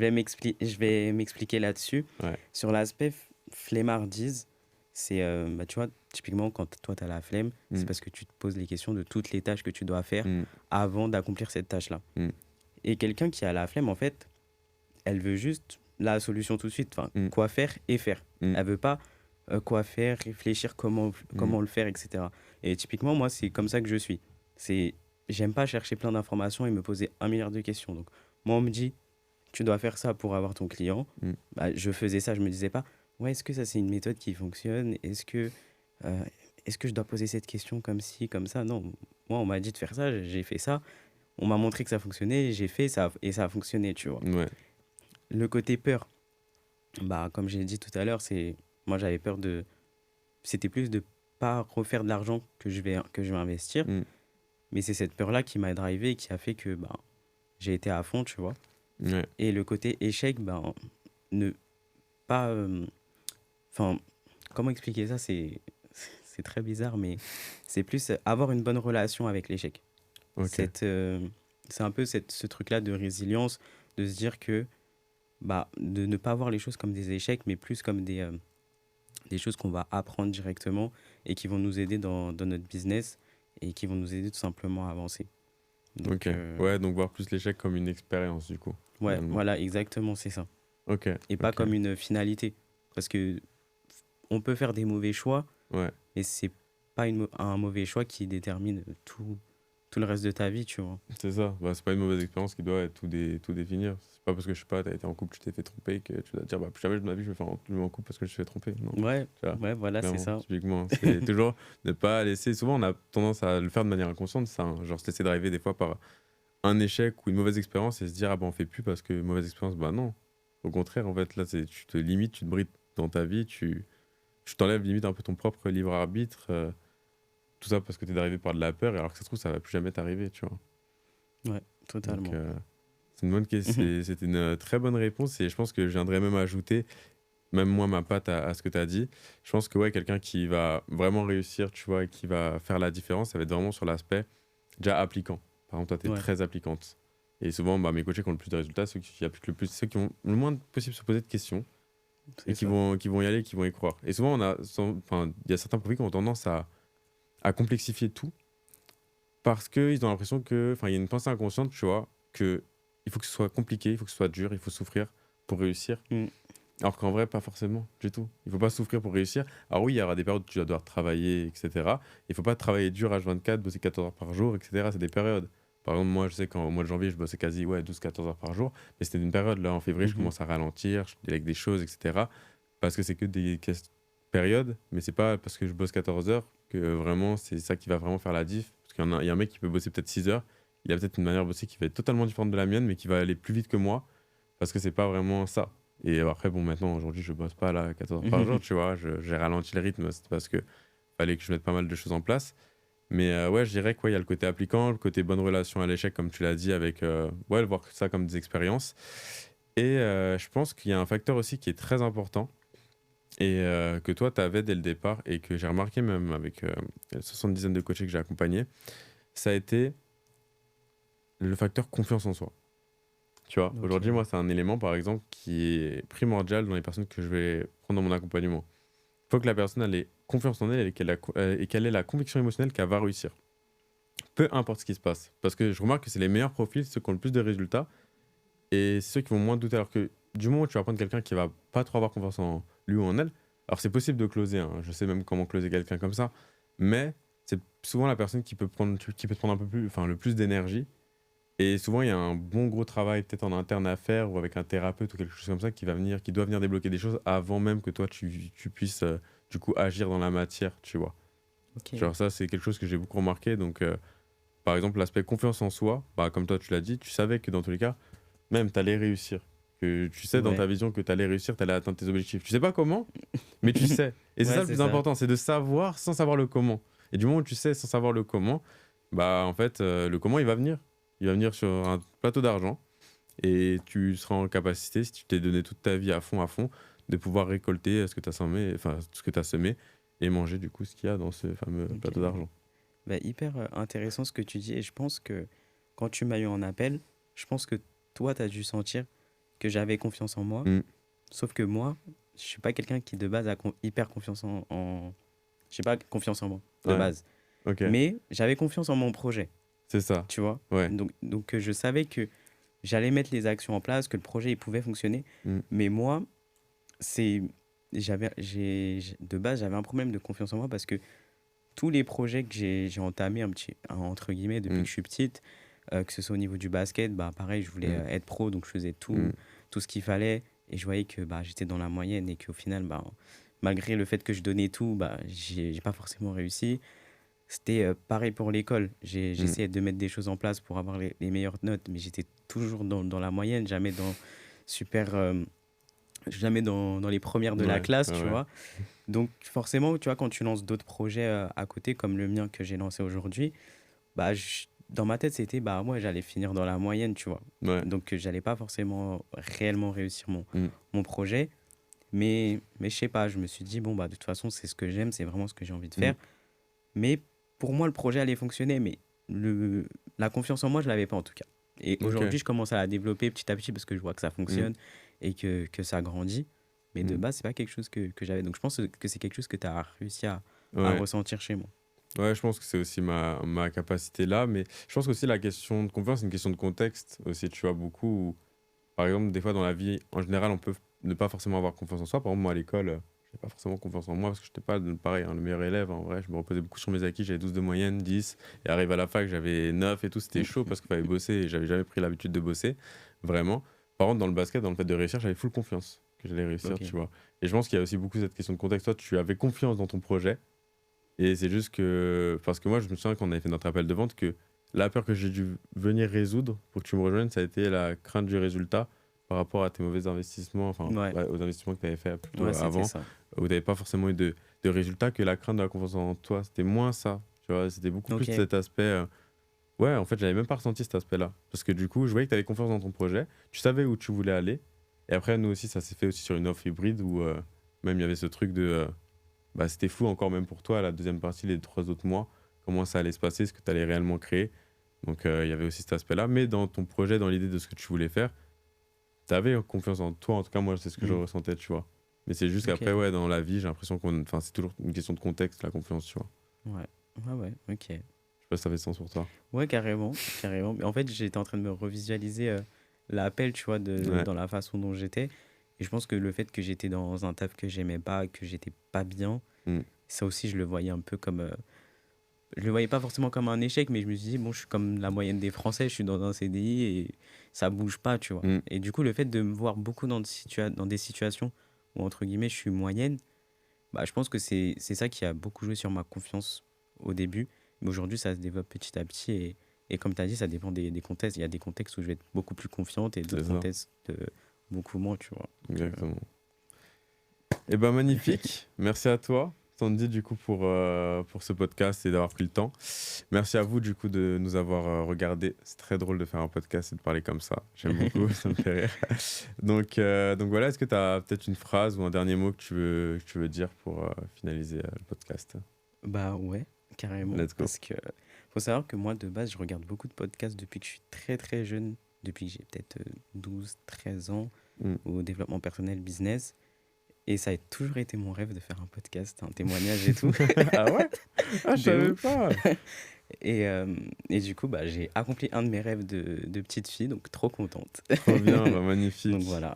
vais m'expliquer là-dessus. Ouais. Sur l'aspect flemmardise, c'est, bah, tu vois, typiquement quand toi tu as la flemme, c'est Hmm. parce que tu te poses les questions de toutes les tâches que tu dois faire Hmm. avant d'accomplir cette tâche-là. Hmm. Et quelqu'un qui a la flemme, en fait, elle veut juste la solution tout de suite, enfin, Hmm. quoi faire et faire. Hmm. Elle veut pas quoi faire, réfléchir Hmm. comment le faire, etc. Et typiquement, moi, c'est comme ça que je suis. C'est, j'aime pas chercher plein d'informations et me poser un milliard de questions. Donc, moi, on me dit, tu dois faire ça pour avoir ton client. Hmm. Bah, je faisais ça, je me disais pas, ouais, est-ce que ça, c'est une méthode qui fonctionne? Euh, est-ce que je dois poser cette question comme ci, comme ça? Non, moi, on m'a dit de faire ça, j'ai fait ça. On m'a montré que ça fonctionnait, j'ai fait ça et ça a fonctionné, tu vois. Ouais. Le côté peur, bah, comme j'ai dit tout à l'heure, c'est moi j'avais peur de c'était plus de pas refaire de l'argent que je vais investir, Hmm. mais c'est cette peur-là qui m'a drivé et qui a fait que bah, j'ai été à fond, tu vois. Ouais. Et le côté échec, ben ne pas enfin comment expliquer ça, c'est très bizarre mais c'est plus avoir une bonne relation avec l'échec. Ok. Cette c'est un peu ce truc-là de résilience, de se dire que bah, de ne pas voir les choses comme des échecs, mais plus comme des choses qu'on va apprendre directement et qui vont nous aider dans notre business et qui vont nous aider tout simplement à avancer. Ok. Donc, Ouais, donc voir plus l'échec comme une expérience, du coup, ouais, finalement. voilà, exactement, c'est ça. Ok. Et pas Ok. comme une finalité. Parce que on peut faire des mauvais choix, Ouais. mais c'est pas un mauvais choix qui détermine tout le reste de ta vie, tu vois. C'est ça. Bah, c'est pas une mauvaise expérience qui doit tout définir. C'est pas parce que je sais pas, t'as été en couple, tu t'es fait tromper que tu dois te dire, bah, plus jamais de ma vie, je vais faire en couple parce que je me suis fait tromper. Non. Ouais, Tu vois, ouais, voilà, c'est clairement, ça. typiquement. C'est toujours ne pas laisser. Souvent, on a tendance à le faire de manière inconsciente, ça. Hein. Genre, se laisser driver des fois par un échec ou une mauvaise expérience et se dire, ah bah, on fait plus parce que mauvaise expérience. Bah, non. Au contraire, en fait, là, tu te limites, tu te brides dans ta vie, tu t'enlèves limite un peu ton propre libre arbitre. Tout ça parce que t'es drivé par de la peur, alors que ça se trouve, ça va plus jamais t'arriver, tu vois. Ouais, Donc, totalement. c'est une bonne question. C'était une très bonne réponse et je pense que je viendrais même ajouter, même moi, ma patte à ce que tu as dit. Je pense que ouais, quelqu'un qui va vraiment réussir, tu vois, et qui va faire la différence, ça va être vraiment sur l'aspect déjà appliquant. Par exemple, toi, tu es Ouais, très appliquante. Et souvent, bah, mes coachés qui ont le plus de résultats, ceux qui appliquent le plus, ceux qui ont le moins possible se poser de questions et c'est ça. qui vont y aller, qui vont y croire. Et souvent, enfin, il y a certains profils qui ont tendance à complexifier tout parce qu'ils ont l'impression que, enfin, il y a une pensée inconsciente, tu vois, que il faut que ce soit compliqué, il faut que ce soit dur, il faut souffrir pour réussir. Mm, Alors qu'en vrai, pas forcément du tout. Il faut pas souffrir pour réussir. Alors oui, il y aura des périodes où tu vas devoir travailler, etc. Il faut pas travailler dur H24, bosser 14 heures par jour, etc. C'est des périodes. Par exemple, moi, je sais qu'au mois de janvier, je bossais quasi ouais, 12-14 heures par jour. Mais c'était une période. Là, en février, je mhm. commence à ralentir, je délègue des choses, etc. Parce que c'est que des périodes. Mais c'est pas parce que je bosse 14 heures que vraiment, c'est ça qui va vraiment faire la diff. Parce il y a un mec qui peut bosser peut-être 6 heures. Il a peut-être une manière de bosser qui va être totalement différente de la mienne, mais qui va aller plus vite que moi. Parce que c'est pas vraiment ça. Et après, bon, maintenant, aujourd'hui, je bosse pas là 14 heures par jour, tu vois. J'ai ralenti le rythme, c'est parce que fallait que je mette pas mal de choses en place. Mais ouais, je dirais qu'il y a le côté appliquant, le côté bonne relation à l'échec, comme tu l'as dit, avec ouais, voir ça comme des expériences. Et je pense qu'il y a un facteur aussi qui est très important et que toi, tu avais dès le départ et que j'ai remarqué même avec les 70 de coachés que j'ai accompagnés, ça a été le facteur confiance en soi. Tu vois, Ok, aujourd'hui, moi, c'est un élément, par exemple, qui est primordial dans les personnes que je vais prendre dans mon accompagnement. Il faut que la personne elle ait confiance en elle et qu'elle ait la conviction émotionnelle qu'elle va réussir. Peu importe ce qui se passe. Parce que je remarque que c'est les meilleurs profils, ceux qui ont le plus de résultats, et c'est ceux qui vont moins douter. Alors que du moment où tu vas prendre quelqu'un qui va pas trop avoir confiance en lui ou en elle, alors c'est possible de closer, hein, je sais même comment closer quelqu'un comme ça, mais c'est souvent la personne qui peut te prendre un peu plus, enfin, le plus d'énergie. Et souvent, il y a un bon gros travail peut-être en interne à faire ou avec un thérapeute ou quelque chose comme ça qui doit venir débloquer des choses avant même que toi tu puisses du coup agir dans la matière, tu vois. Ok. Genre ça, c'est quelque chose que j'ai beaucoup remarqué. Donc, par exemple, l'aspect confiance en soi, bah, comme toi tu l'as dit, tu savais que dans tous les cas, même tu allais réussir. Que tu sais dans Ouais. ta vision que tu allais réussir, tu allais atteindre tes objectifs. Tu sais pas comment, mais tu sais. Et c'est Ouais, ça le c'est plus ça. important, c'est de savoir sans savoir le comment. Et du moment où tu sais sans savoir le comment, bah en fait, le comment il va venir. Il va venir sur un plateau d'argent et tu seras en capacité, si tu t'es donné toute ta vie à fond, de pouvoir récolter ce que tu as semé, enfin ce que tu semé et manger du coup ce qu'il y a dans ce fameux plateau Ok. d'argent. Bah, hyper intéressant ce que tu dis. Et je pense que quand tu m'as eu en appel, je pense que toi, tu as dû sentir que j'avais confiance en moi. Mm. Sauf que moi, je suis pas quelqu'un qui de base a hyper confiance j'ai pas confiance en moi, de Ouais, base. ok, Mais j'avais confiance en mon projet, c'est ça. tu vois. Ouais. Donc je savais que j'allais mettre les actions en place, que le projet il pouvait fonctionner. Mm. Mais moi, c'est de base, j'avais un problème de confiance en moi parce que tous les projets que j'ai entamés entre guillemets depuis Mm. que je suis petite, que ce soit au niveau du basket, bah pareil, je voulais Mm. être pro, donc je faisais Mm. tout ce qu'il fallait et je voyais que bah, j'étais dans la moyenne et qu'au final, bah, malgré le fait que je donnais tout, bah, j'ai pas forcément réussi. C'était pareil pour l'école. Mm. J'essayais de mettre des choses en place pour avoir les meilleures notes, mais j'étais toujours dans la moyenne, jamais dans super, jamais dans les premières de la Ouais, classe, ouais, tu ouais. vois. Donc forcément, tu vois, quand tu lances d'autres projets à côté, comme le mien que j'ai lancé aujourd'hui, bah, dans ma tête, c'était, bah, moi, j'allais finir dans la moyenne, tu vois. Ouais. Donc, j'allais pas forcément réellement réussir Mm. mon projet. Mais je sais pas, je me suis dit, bon, bah, de toute façon, c'est ce que j'aime, c'est vraiment ce que j'ai envie de Mm. faire. Mais pour moi, le projet allait fonctionner, mais la confiance en moi, je l'avais pas en tout cas. Et Ok. aujourd'hui, je commence à la développer petit à petit parce que je vois que ça Mm. fonctionne et que ça grandit. Mais de Mm. base, c'est pas quelque chose que j'avais. Donc, je pense que c'est quelque chose que tu as réussi à Ouais. ressentir chez moi. Ouais, je pense que c'est aussi ma capacité là, mais je pense aussi la question de confiance, c'est une question de contexte aussi, tu vois, beaucoup. Par exemple, des fois dans la vie, en général, on peut ne pas forcément avoir confiance en soi. Par exemple, moi à l'école, j'avais pas forcément confiance en moi parce que j'étais pas, pareil, hein, le meilleur élève. En vrai, je me reposais beaucoup sur mes acquis, j'avais 12 de moyenne, 10, et arrivé à la fac, j'avais 9 et tout, c'était chaud parce qu'il fallait bosser et j'avais jamais pris l'habitude de bosser, vraiment. Par contre, dans le basket, dans le fait de réussir, j'avais full confiance que j'allais réussir, Ok. tu vois. Et je pense qu'il y a aussi beaucoup cette question de contexte. Toi, tu avais confiance dans ton projet, et c'est juste que. Parce que moi, je me souviens quand on avait fait notre appel de vente que la peur que j'ai dû venir résoudre pour que tu me rejoignes, ça a été la crainte du résultat par rapport à tes mauvais investissements, enfin, Ouais, ouais, aux investissements que tu avais fait plutôt ouais, c'était avant, ça. où tu n'avais pas forcément eu de résultats, que la crainte de la confiance en toi. C'était moins ça. Tu vois, c'était beaucoup plus Ok. cet aspect. Ouais, en fait, j'avais même pas ressenti cet aspect-là. Parce que du coup, je voyais que tu avais confiance dans ton projet, tu savais où tu voulais aller. Et après, nous aussi, ça s'est fait aussi sur une offre hybride où même il y avait ce truc de. Bah, c'était flou encore même pour toi, la deuxième partie, les 3 autres mois, comment ça allait se passer, ce que tu allais réellement créer. Donc il y avait aussi cet aspect-là. Mais dans ton projet, dans l'idée de ce que tu voulais faire, tu avais confiance en toi. En tout cas, moi, c'est ce que je Hmm. ressentais, tu vois. Mais c'est juste qu'après, Ok. ouais, dans la vie, j'ai l'impression qu'on. Enfin, c'est toujours une question de contexte, la confiance, tu vois. Ouais. Ouais, ouais, ok. Je sais pas si ça fait sens pour toi. Ouais, carrément, carrément. Mais en fait, j'étais en train de me revisualiser l'appel, tu vois, Ouais. dans la façon dont j'étais. Et je pense que le fait que j'étais dans un taf que j'aimais pas, que j'étais pas bien, Mm. ça aussi, je le voyais un peu comme. Je le voyais pas forcément comme un échec, mais je me suis dit, bon, je suis comme la moyenne des Français, je suis dans un CDI et ça bouge pas, tu vois. Mm. Et du coup, le fait de me voir beaucoup dans des situations où, entre guillemets, je suis moyenne, bah, je pense que c'est ça qui a beaucoup joué sur ma confiance au début. Mais aujourd'hui, ça se développe petit à petit. Et comme tu as dit, ça dépend des contextes. Il y a des contextes où je vais être beaucoup plus confiante et C'est d'autres ça. contextes beaucoup moins, tu vois. Donc, Exactement. Eh ben magnifique. Merci à toi, Sandy, du coup, pour ce podcast et d'avoir pris le temps. Merci à vous, du coup, de nous avoir regardé. C'est très drôle de faire un podcast et de parler comme ça. J'aime beaucoup, ça me fait rire. Donc voilà, est-ce que tu as peut-être une phrase ou un dernier mot que tu veux dire pour finaliser le podcast? bah ouais, carrément. Let's go. Parce que faut savoir que moi, de base, je regarde beaucoup de podcasts depuis que je suis très très jeune, depuis que j'ai peut-être 12, 13 ans, Mm. au développement personnel, business. Et ça a toujours été mon rêve de faire un podcast, un témoignage et tout, Ah ouais? Ah, je de savais ouf. pas. Et du coup, bah, j'ai accompli un de mes rêves de petite fille, donc trop contente. Trop bien, bah, Donc magnifique. voilà.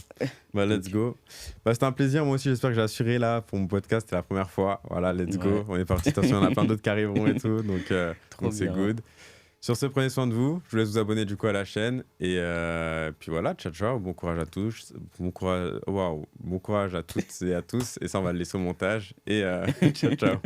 Bah, let's Donc, go. Bah, c'était un plaisir. Moi aussi, j'espère que j'ai assuré là pour mon podcast. C'était la première fois. Voilà, let's ouais, go. On est parti. Attention, il y en a plein d'autres qui arriveront et tout. trop Donc c'est bien. good. Sur ce, prenez soin de vous. Je vous laisse vous abonner du coup à la chaîne. Et puis voilà, ciao, ciao. Bon courage à tous. Bon courage, waouh, bon courage à toutes et à tous. Et ça, on va le laisser au montage. Et ciao, ciao.